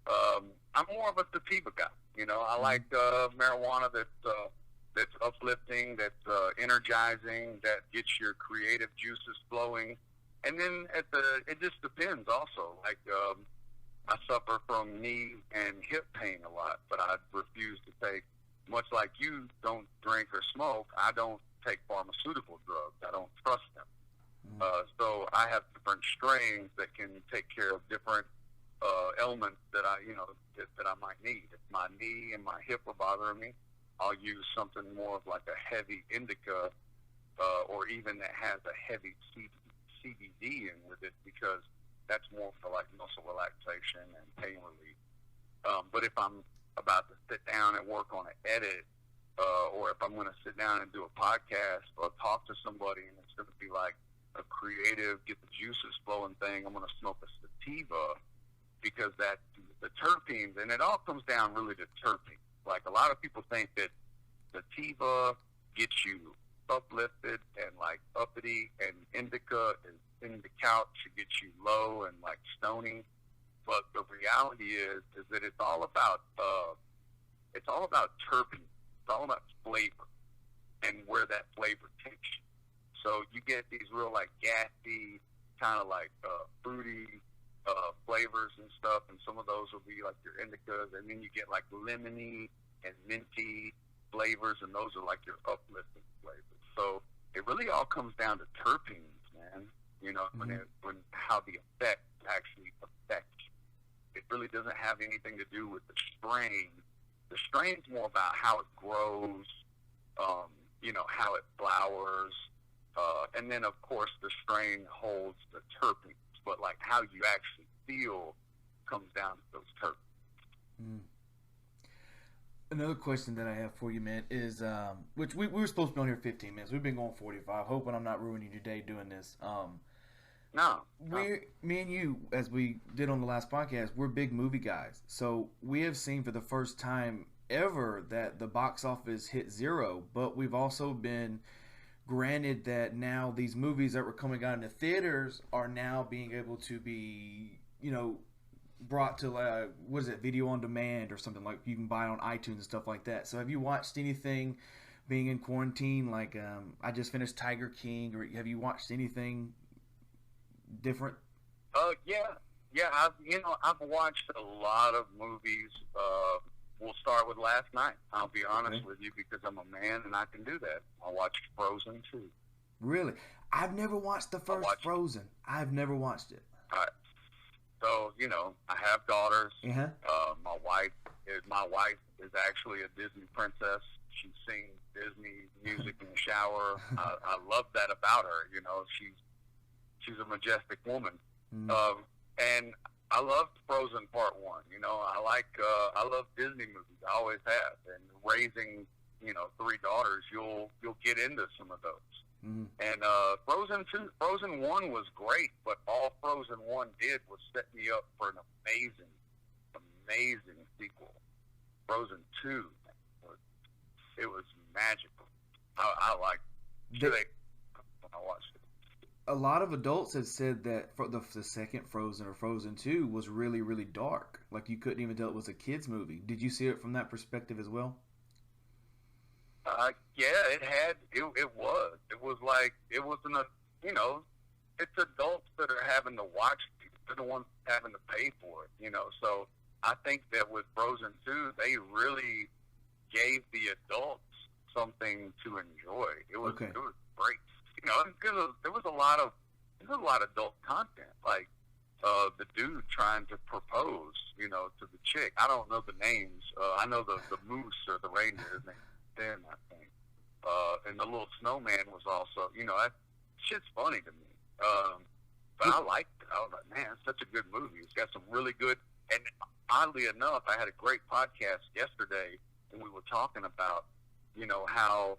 I'm more of a sativa guy. You know, I like marijuana that's uplifting, that's energizing, that gets your creative juices flowing. And then it just depends also. Like, I suffer from knee and hip pain a lot, but I refuse to take, much like you don't drink or smoke, I don't take pharmaceutical drugs. I don't trust them. So I have different strains that can take care of different elements that I might need. If my knee and my hip are bothering me, I'll use something more of like a heavy indica, or even that has a heavy CBD in with it, because that's more for like muscle relaxation and pain relief. But if I'm about to sit down and work on an edit, or if I'm going to sit down and do a podcast or talk to somebody, and it's going to be like a creative, get the juices flowing thing, I'm going to smoke a sativa, because that the terpenes, and it all comes down really to terpenes. Like, a lot of people think that sativa gets you uplifted and like uppity, and indica and the couch should get you low and like stony. But the reality is that it's all about terpenes. It's all about flavor and where that flavor takes you. So you get these real like gassy, kind of like fruity flavors and stuff, and some of those will be like your indicas, and then you get like lemony and minty flavors, and those are like your uplifting flavors. So it really all comes down to terpenes, man. You know, when how the effect actually affects you. It really doesn't have anything to do with the strain. The strain's more about how it grows you know, how it flowers, and then of course the strain holds the terpenes, but like how you actually feel comes down to those terpenes. Mm. Another question that I have for you, man, is which we were supposed to be on here 15 minutes. We've been going 45. Hoping I'm not ruining your day doing this. No. Me and you, as we did on the last podcast, we're big movie guys. So we have seen for the first time ever that the box office hit zero, but we've also been granted that now these movies that were coming out in the theaters are now being able to be, you know, brought to what is it, video on demand or something, like you can buy it on iTunes and stuff like that. So have you watched anything being in quarantine? Like I just finished Tiger King, or have you watched anything different? Yeah. I've watched a lot of movies. We'll start with last night. I'll be honest with you because I'm a man and I can do that. I watched Frozen 2. Really? I've never watched the first Frozen. I've never watched it. All right. So, you know, I have daughters. Uh-huh. My wife is actually a Disney princess. She sings Disney music in the shower. I love that about her. You know, she's a majestic woman. Mm. And I loved Frozen Part 1. You know, I love Disney movies. I always have. And raising, you know, 3 daughters, you'll get into some of those. Mm. And Frozen 1 was great, but all Frozen 1 did was set me up for an amazing sequel. Frozen 2, it was magical. I liked it when I watched it. A lot of adults have said that for the second Frozen, or Frozen 2, was really, really dark. Like you couldn't even tell it was a kid's movie. Did you see it from that perspective as well? Yeah, it was. It was like, it wasn't you know, it's adults that are having to watch it. They're the ones having to pay for it, you know. So I think that with Frozen 2, they really gave the adults something to enjoy. It was great. You know, because there was a lot of adult content, like the dude trying to propose, you know, to the chick. I don't know the names. I know the moose or the reindeer named Ben, I think. And the little snowman was also, you know, that shit's funny to me. But I liked it. I was like, man, it's such a good movie. It's got some really good, and oddly enough, I had a great podcast yesterday, and we were talking about, you know, how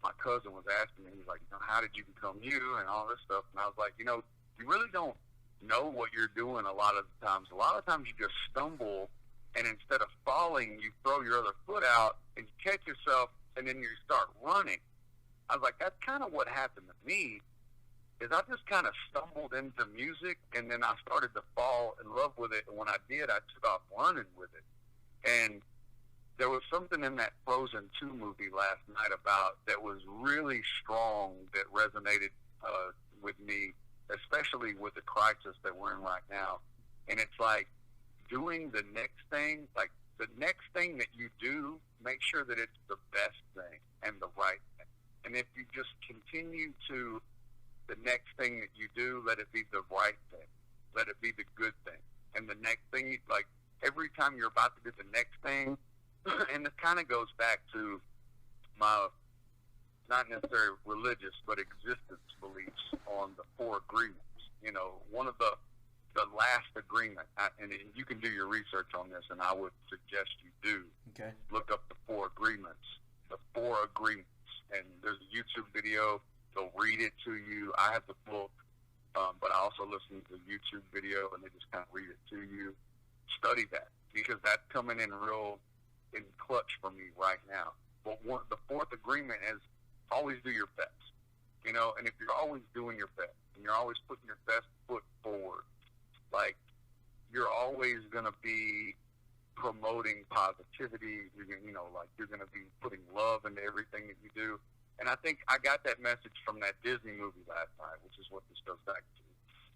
my cousin was asking me, he's like, you know, how did you become you and all this stuff? And I was like, you know, you really don't know what you're doing a lot of the times. A lot of times you just stumble, and instead of falling, you throw your other foot out and you catch yourself, and then you start running. I was like, that's kind of what happened to me, is I just kind of stumbled into music, and then I started to fall in love with it, and when I did, I took off running with it. And there was something in that Frozen 2 movie last night that was really strong, that resonated with me, especially with the crisis that we're in right now. And it's like doing the next thing, like the next thing that you do, make sure that it's the best thing and the right thing. And if you just continue to the next thing that you do, let it be the right thing. Let it be the good thing. And the next thing, like every time you're about to do the next thing, and this kind of goes back to my, not necessarily religious, but existence beliefs on the 4 agreements. You know, one of the last agreement, and you can do your research on this, and I would suggest you do. Okay. Look up the 4 agreements. The 4 agreements. And there's a YouTube video. They'll read it to you. I have the book, but I also listen to the YouTube video, and they just kind of read it to you. Study that, because that's coming in real in clutch for me right now. But the 4th agreement is always do your best. You know, and if you're always doing your best, and you're always putting your best foot forward, like, you're always going to be promoting positivity. You're going to be putting love into everything that you do. And I think I got that message from that Disney movie last night, which is what this goes back to.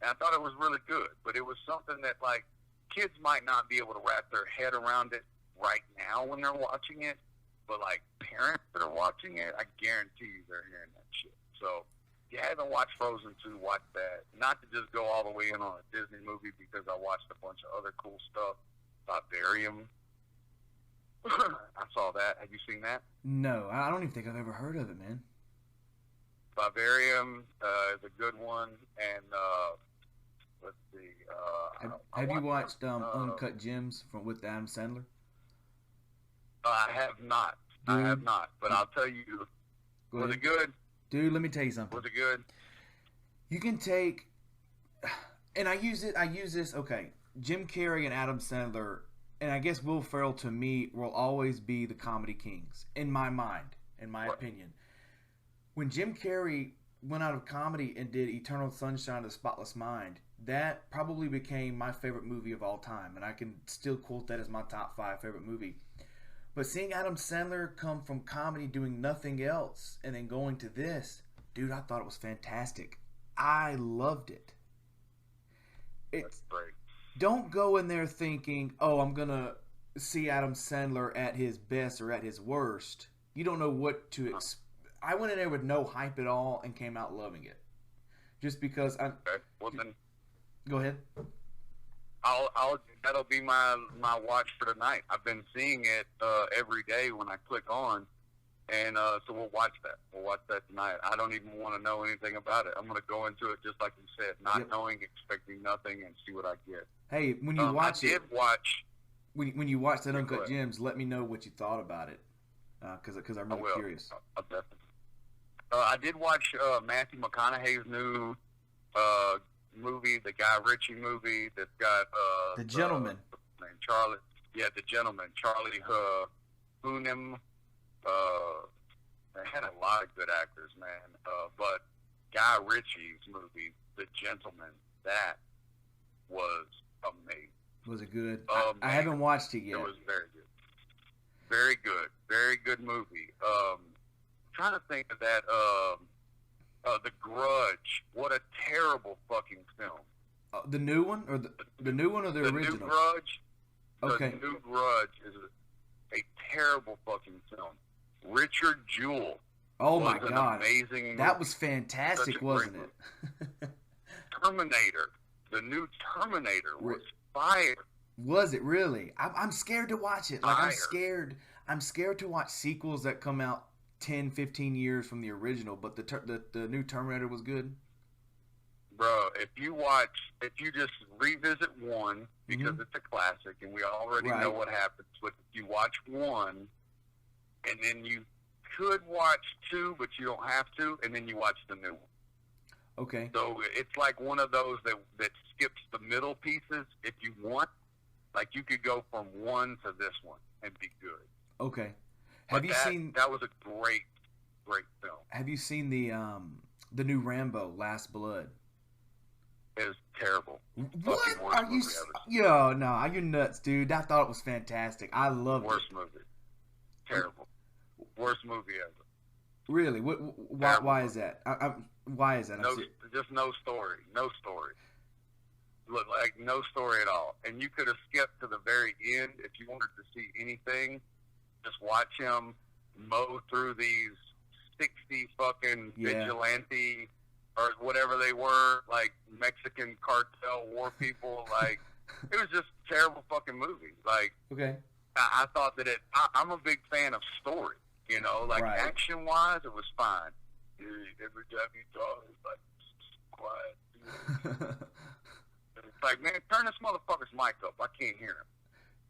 And I thought it was really good, but it was something that, like, kids might not be able to wrap their head around it right now when they're watching it, but, like, parents that are watching it, I guarantee you they're hearing that shit. So if you haven't watched Frozen 2, watch that. Not to just go all the way in on a Disney movie, because I watched a bunch of other cool stuff. Vivarium. I saw that. Have you seen that? No, I don't even think I've ever heard of it, man. Vivarium is a good one, and let's see. Have you watched Uncut Gems with Adam Sandler? I have not. Dude. I have not. But I'll tell you, Go was ahead. it good? Dude, let me tell you something. Was it good? You can take, and I use this, okay, Jim Carrey and Adam Sandler, and I guess Will Ferrell to me will always be the comedy kings, in my mind, in my opinion. When Jim Carrey went out of comedy and did Eternal Sunshine of the Spotless Mind, that probably became my favorite movie of all time, and I can still quote that as my top 5 favorite movie. But seeing Adam Sandler come from comedy doing nothing else and then going to this, dude, I thought it was fantastic. I loved it. That's great. Don't go in there thinking, oh, I'm going to see Adam Sandler at his best or at his worst. You don't know what to expect. I went in there with no hype at all and came out loving it. Just because I... Okay. Well, then Go ahead. that'll be my watch for tonight. I've been seeing it every day when I click on, and so we'll watch that. We'll watch that tonight. I don't even want to know anything about it. I'm going to go into it just like you said, not knowing, expecting nothing, and see what I get. Hey, when you watch I did watch. when you watch that Uncut Gems, let me know what you thought about it, because I'm really curious. I'll definitely. I did watch Matthew McConaughey's new movie, the Guy Ritchie movie that's got The Gentleman. Charlie. Yeah, The Gentleman. Charlie Hunnam. They had a lot of good actors, man. But Guy Ritchie's movie, The Gentleman, that was amazing. Was it good? Amazing. I haven't watched it yet. It was very good. Very good. Very good movie. Trying to think of that. The Grudge. What a terrible fucking film. The new one, or the new one, or the original? New Grudge. Okay. The New Grudge is a terrible fucking film. Richard Jewell. Oh was my an God, amazing movie. that was fantastic, Such a wasn't great it? Terminator. The new Terminator was fire. Was it really? I'm scared to watch it. Like Fire. I'm scared to watch sequels that come out 10, 15 years from the original. But the new Terminator was good. Bro, if you just revisit one, because it's a classic and we already know what happens, but if you watch one, and then you could watch two, but you don't have to, and then you watch the new one. Okay. So it's like one of those that skips the middle pieces if you want. Like you could go from one to this one and be good. Okay. Have you seen that was a great film. Have you seen the new Rambo, Last Blood? It was terrible. What are you? Yo, no, you're nuts, dude. I thought it was fantastic. I loved Worst it. movie. Terrible. Worst movie ever. Really? Why is that? Why is that? Just no story. No story. Look, like no story at all. And you could have skipped to the very end if you wanted to see anything. Just watch him mow through these 60 fucking vigilante or whatever they were, like Mexican cartel war people. Like, it was just a terrible fucking movie. Like, okay. I thought that I'm a big fan of story. You know, like action-wise, it was fine. Every time you talk, it's like, quiet. It's like, man, turn this motherfucker's mic up. I can't hear him.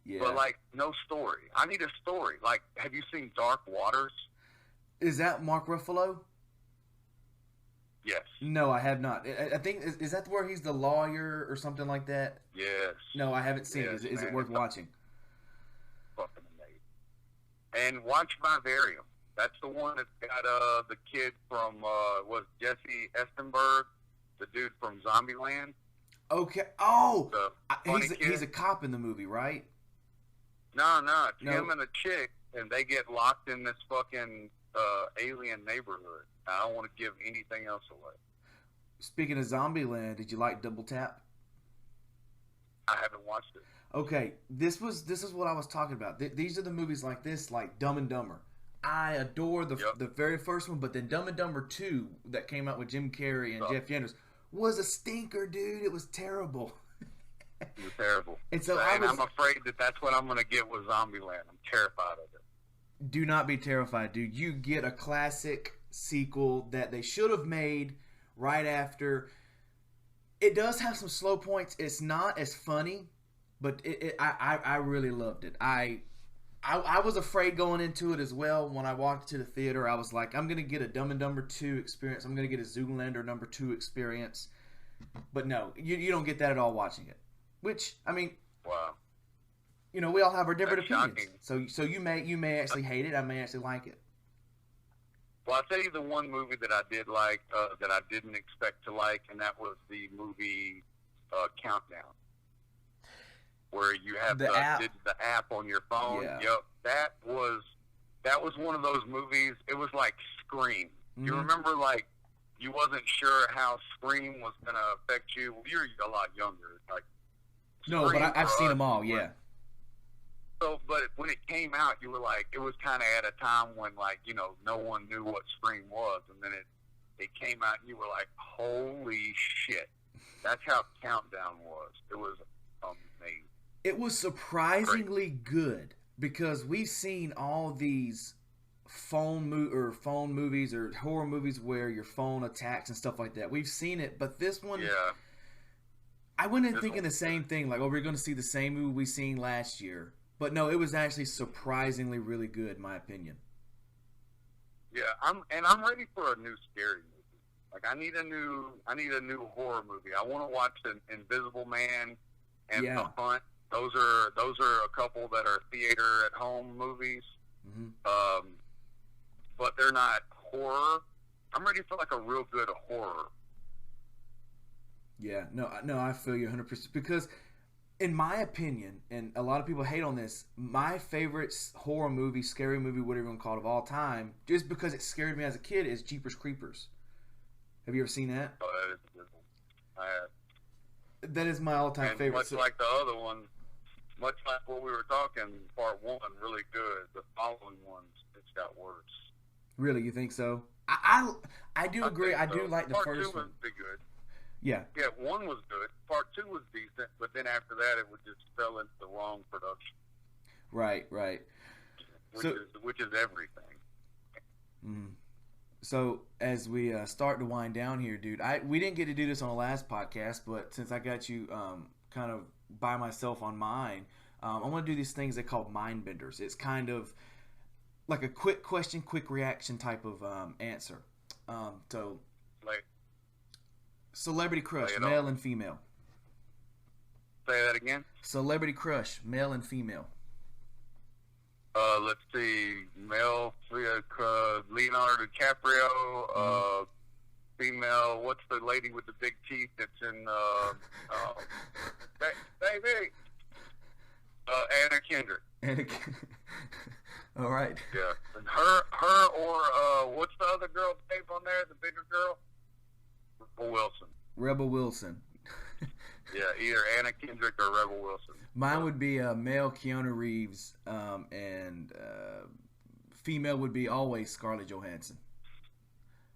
Yeah. But, like, no story. I need a story. Like, have you seen Dark Waters? Is that Mark Ruffalo? Yes. No, I have not. I think, is that where he's the lawyer or something like that? Yes. No, I haven't seen it. Is it worth watching? Fucking amazing. And watch Vivarium. That's the one that's got the kid from, was Jesse Eisenberg, the dude from Zombieland. Okay. Oh! He's a cop in the movie, right? No, it's him and a chick, and they get locked in this fucking alien neighborhood. I don't want to give anything else away. Speaking of Zombieland, did you like Double Tap? I haven't watched it. Okay, this is what I was talking about. These are the movies like this, like Dumb and Dumber. I adore the very first one, but then Dumb and Dumber 2 that came out with Jim Carrey and Jeff Daniels was a stinker, dude. It was terrible. It was terrible. And so I'm afraid that's what I'm going to get with Zombieland. I'm terrified of it. Do not be terrified, dude. You get a classic sequel that they should have made right after. It does have some slow points. It's not as funny, but I really loved it. I was afraid going into it as well. When I walked to the theater, I was like, I'm going to get a Dumb and Dumber 2 experience. I'm going to get a Zoolander number 2 experience. But no, you don't get that at all watching it. Which, I mean, Wow. you know, we all have our different That's opinions. So you may actually hate it. I may actually like it. Well, I'll tell you the one movie that I did like, that I didn't expect to like, and that was the movie Countdown, where you have The app. the app on your phone. Yeah. Yep, that was one of those movies. It was like Scream. You Mhm. remember, like, you wasn't sure how Scream was going to affect you. Well, you're a lot younger. Like, No, but Scream I've for seen us them all. was- Yeah. So, but when it came out, you were like, it was kind of at a time when, like, you know, no one knew what Scream was, and then it came out, and you were like, holy shit. That's how Countdown was. It was amazing. It was surprisingly good because we've seen all these phone movies or horror movies where your phone attacks and stuff like that. We've seen it, but this one, Yeah. I went in This thinking one- the same thing. Like, oh, we're going to see the same movie we seen last year. But no, it was actually surprisingly really good, in my opinion. Yeah, I'm ready for a new scary movie. Like, I need a new horror movie. I want to watch Invisible Man and Yeah. The Hunt. Those are a couple that are theater at home movies. Hmm. But they're not horror. I'm ready for like a real good horror. Yeah, no, I feel you 100% because, in my opinion, and a lot of people hate on this, my favorite horror movie, scary movie, whatever you want to call it, of all time, just because it scared me as a kid, is Jeepers Creepers. Have you ever seen that? So that is a good one. I have. That is my all-time And favorite. much So- like the other one, much like what we were talking, part one, really good. The following ones, it's got worse. Really, you think so? I do agree. I think do so. like the part first two was one. pretty good. Yeah, Yeah, one was good. Part two was decent, but then after that, it would just fell into the wrong production, right. So- which is everything. Mhm. So as we start to wind down here, dude, we didn't get to do this on the last podcast, but since I got you kind of by myself on mine, I want to do these things they call mind benders. It's kind of like a quick question, quick reaction type of answer. So Like, celebrity crush, Lay it male on. and female. say that again. Celebrity crush, male and female. Let's see, male, Leonardo DiCaprio. Female, what's the lady with the big teeth that's in, baby? Anna Kendrick. All right. Yeah. And her or, what's the other girl's name on there, the bigger girl? Rebel Wilson. Rebel Wilson. Yeah, either Anna Kendrick or Rebel Wilson. Mine would be male Keanu Reeves, and female would be always Scarlett Johansson.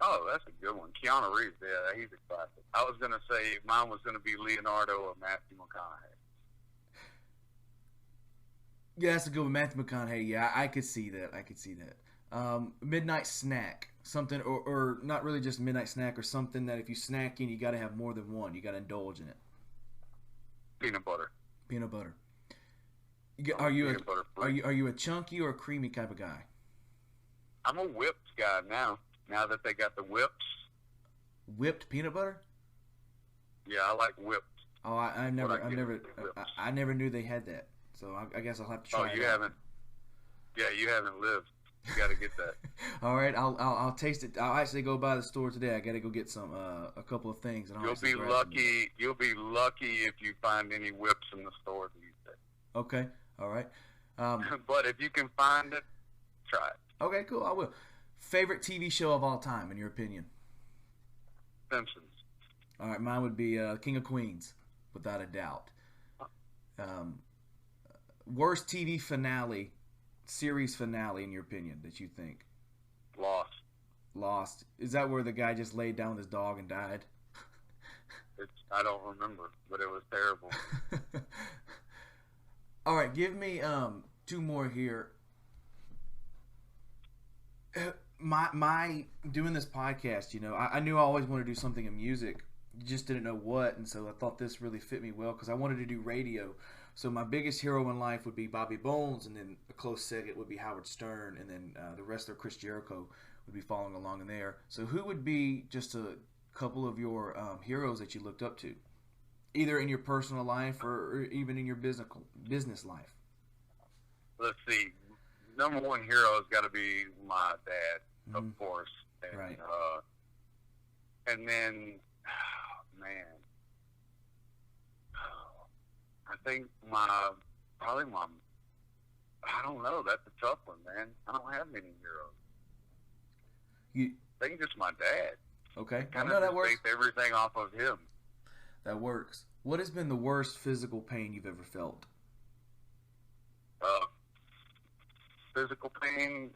Oh, that's a good one. Keanu Reeves, yeah, he's a classic. I was going to say mine was going to be Leonardo or Matthew McConaughey. Yeah, that's a good one. Matthew McConaughey. Yeah, I could see that. Midnight snack, something, or not really just midnight snack, or something that if you snack in, you got to have more than one. You got to indulge in it. Peanut butter. Peanut butter. Are you Peanut butter are free. you a chunky or a creamy type of guy? I'm a whipped guy now. Now that they got the whips, Whipped peanut butter? yeah, I like whipped. Oh, I never I get is whipped. I never knew they had that. So I guess I'll have to try. Oh, it you out. haven't? Yeah, you haven't lived. You got to get that. All right, I'll taste it. I'll actually go by the store today. I got to go get some a couple of things. And I'll You'll actually be grab some. lucky. You'll be lucky if you find any whips in the store these days. Okay, all right. But if you can find it, try it. Okay, cool. I will. Favorite TV show of all time, in your opinion? Simpsons. All right, mine would be King of Queens, without a doubt. Worst TV finale, series finale, in your opinion, that you think? Lost. Lost. Is that where the guy just laid down with his dog and died? I don't remember, but it was terrible. All right, give me two more here. my doing this podcast, you know, I knew I always wanted to do something in music, just didn't know what, and so I thought this really fit me well because I wanted to do radio. So my biggest hero in life would be Bobby Bones, and then a close second would be Howard Stern, and then the wrestler Chris Jericho would be following along in there. So who would be just a couple of your heroes that you looked up to, either in your personal life or even in your business life? Let's see. Number one hero has got to be my dad, of course. And, Right. And then, man, I think probably my, I don't know. That's a tough one, man. I don't have many heroes. I think just my dad. Okay. Kind No, of that just works. based everything off of him. That works. What has been the worst physical pain you've ever felt? Physical pain,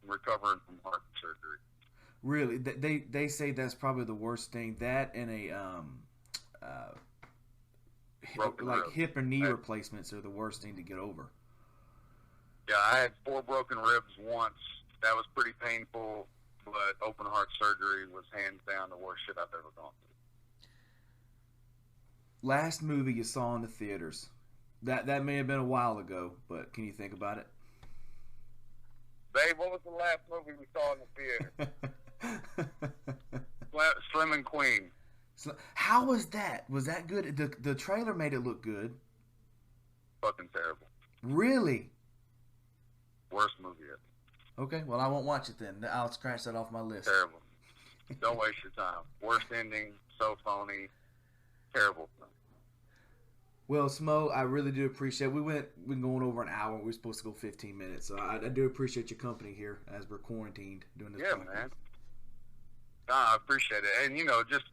recovering from heart surgery. Really, they say that's probably the worst thing. That and a Broken like rib. hip and knee replacements are the worst thing to get over. Yeah, I had 4 broken ribs once. That was pretty painful, but open heart surgery was hands down the worst shit I've ever gone through. Last movie you saw in the theaters. That may have been a while ago, but can you think about it? Babe, what was the last movie we saw in the theater? Slim and Queen. How was that? Was that good? The trailer made it look good. Fucking terrible. Really? Worst movie ever. Okay, well I won't watch it then. I'll scratch that off my list. Terrible. Don't waste your time. Worst ending, so phony. Terrible. Well, Smo, I really do appreciate it. We've been going over an hour. We were supposed to go 15 minutes. So I do appreciate your company here as we're quarantined doing this. Yeah, podcast. man. I appreciate it. And, you know, just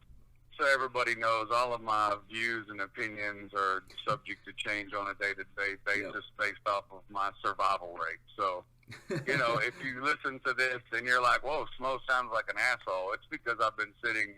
so everybody knows, all of my views and opinions are subject to change on a day-to-day basis based off of my survival rate. So, you know, if you listen to this and you're like, whoa, Smo sounds like an asshole, it's because I've been sitting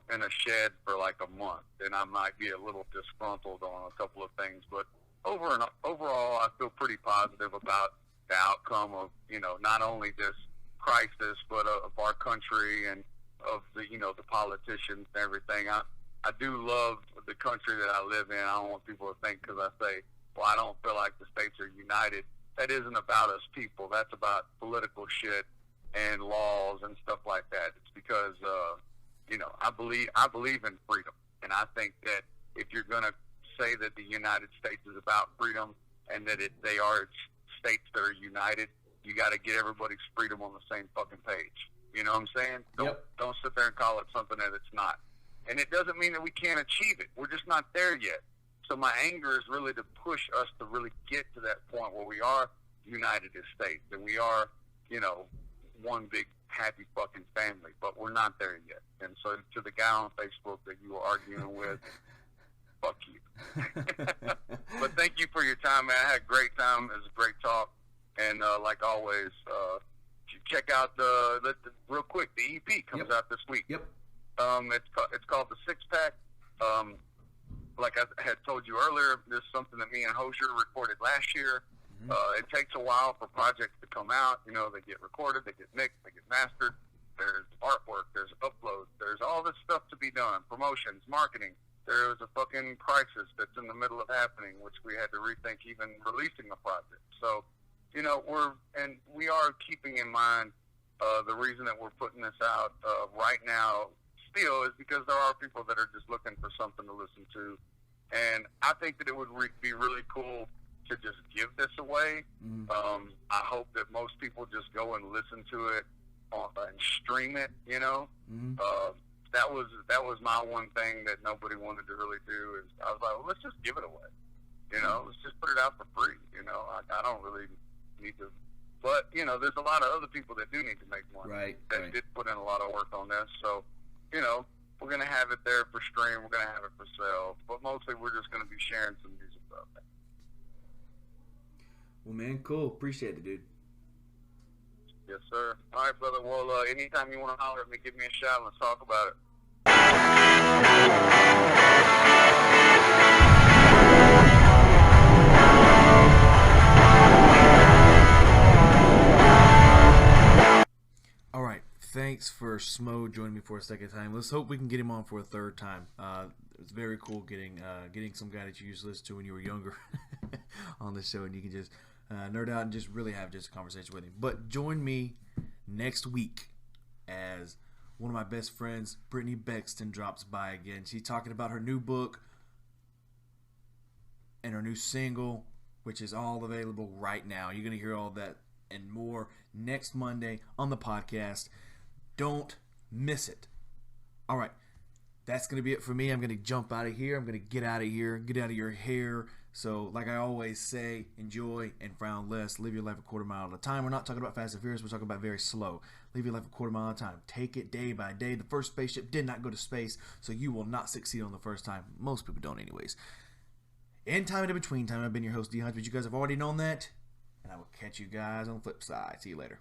in a shed for like a month, and I might be a little disgruntled on a couple of things. But overall, I feel pretty positive about the outcome of, you know, not only this crisis, but of our country and of the politicians and everything. I do love the country that I live in. I don't want people to think because I say, well, I don't feel like the states are united. That isn't about us people. That's about political shit and laws and stuff like that. It's because, I believe in freedom. And I think that if you're going to say that the United States is about freedom and that they are states that are united, you got to get everybody's freedom on the same fucking page. You know what I'm saying? Don't sit there and call it something that it's not. And it doesn't mean that we can't achieve it. We're just not there yet. So my anger is really to push us to really get to that point where we are united as states and we are, one big happy fucking family. But we're not there yet. And so to the guy on Facebook that you were arguing with, fuck you. But thank you for your time, man. I had a great time. It was a great talk. And like always, check out real quick, the EP comes out this week. Yep. It's called The Six Pack. Like I had told you earlier, this is something that me and Hosier recorded last year. It takes a while for projects to come out. They get recorded, they get mixed, they get mastered. There's artwork, there's uploads, there's all this stuff to be done, promotions, marketing. There was a fucking crisis that's in the middle of happening, which we had to rethink even releasing a project. So, we are keeping in mind the reason that we're putting this out right now still is because there are people that are just looking for something to listen to. And I think that it would be really cool to just give this away. I hope that most people just go and listen to it and stream it, That was my one thing that nobody wanted to really do is I was like, well, let's just give it away. Let's just put it out for free. I don't really need to, but there's a lot of other people that do need to make money. That did put in a lot of work on this. So, we're gonna have it there for stream. We're gonna have it for sale, but mostly we're just gonna be sharing some music about that. Well, man, cool. Appreciate it, dude. Yes, sir. All right, brother. Well, anytime you want to holler at me, give me a shout. Let's talk about it. thanks for Smo joining me for a second time. Let's hope we can get him on for a third time. It's very cool getting some guy that you used to listen to when you were younger on the show, and you can just nerd out and just really have just a conversation with him. But join me next week as one of my best friends, Brittany Bexton, drops by again. She's talking about her new book and her new single, which is all available right now. You're going to hear all that and more next Monday on the podcast. Don't miss it. All right. That's going to be it for me. I'm going to jump out of here. I'm going to get out of here, get out of your hair. So, like I always say, enjoy and frown less. Live your life a quarter mile at a time. We're not talking about fast and furious. We're talking about very slow. Live your life a quarter mile at a time. Take it day by day. The first spaceship did not go to space, so you will not succeed on the first time. Most people don't anyways. In time and in between time, I've been your host, D. Hunch, but you guys have already known that. And I will catch you guys on the flip side. See you later.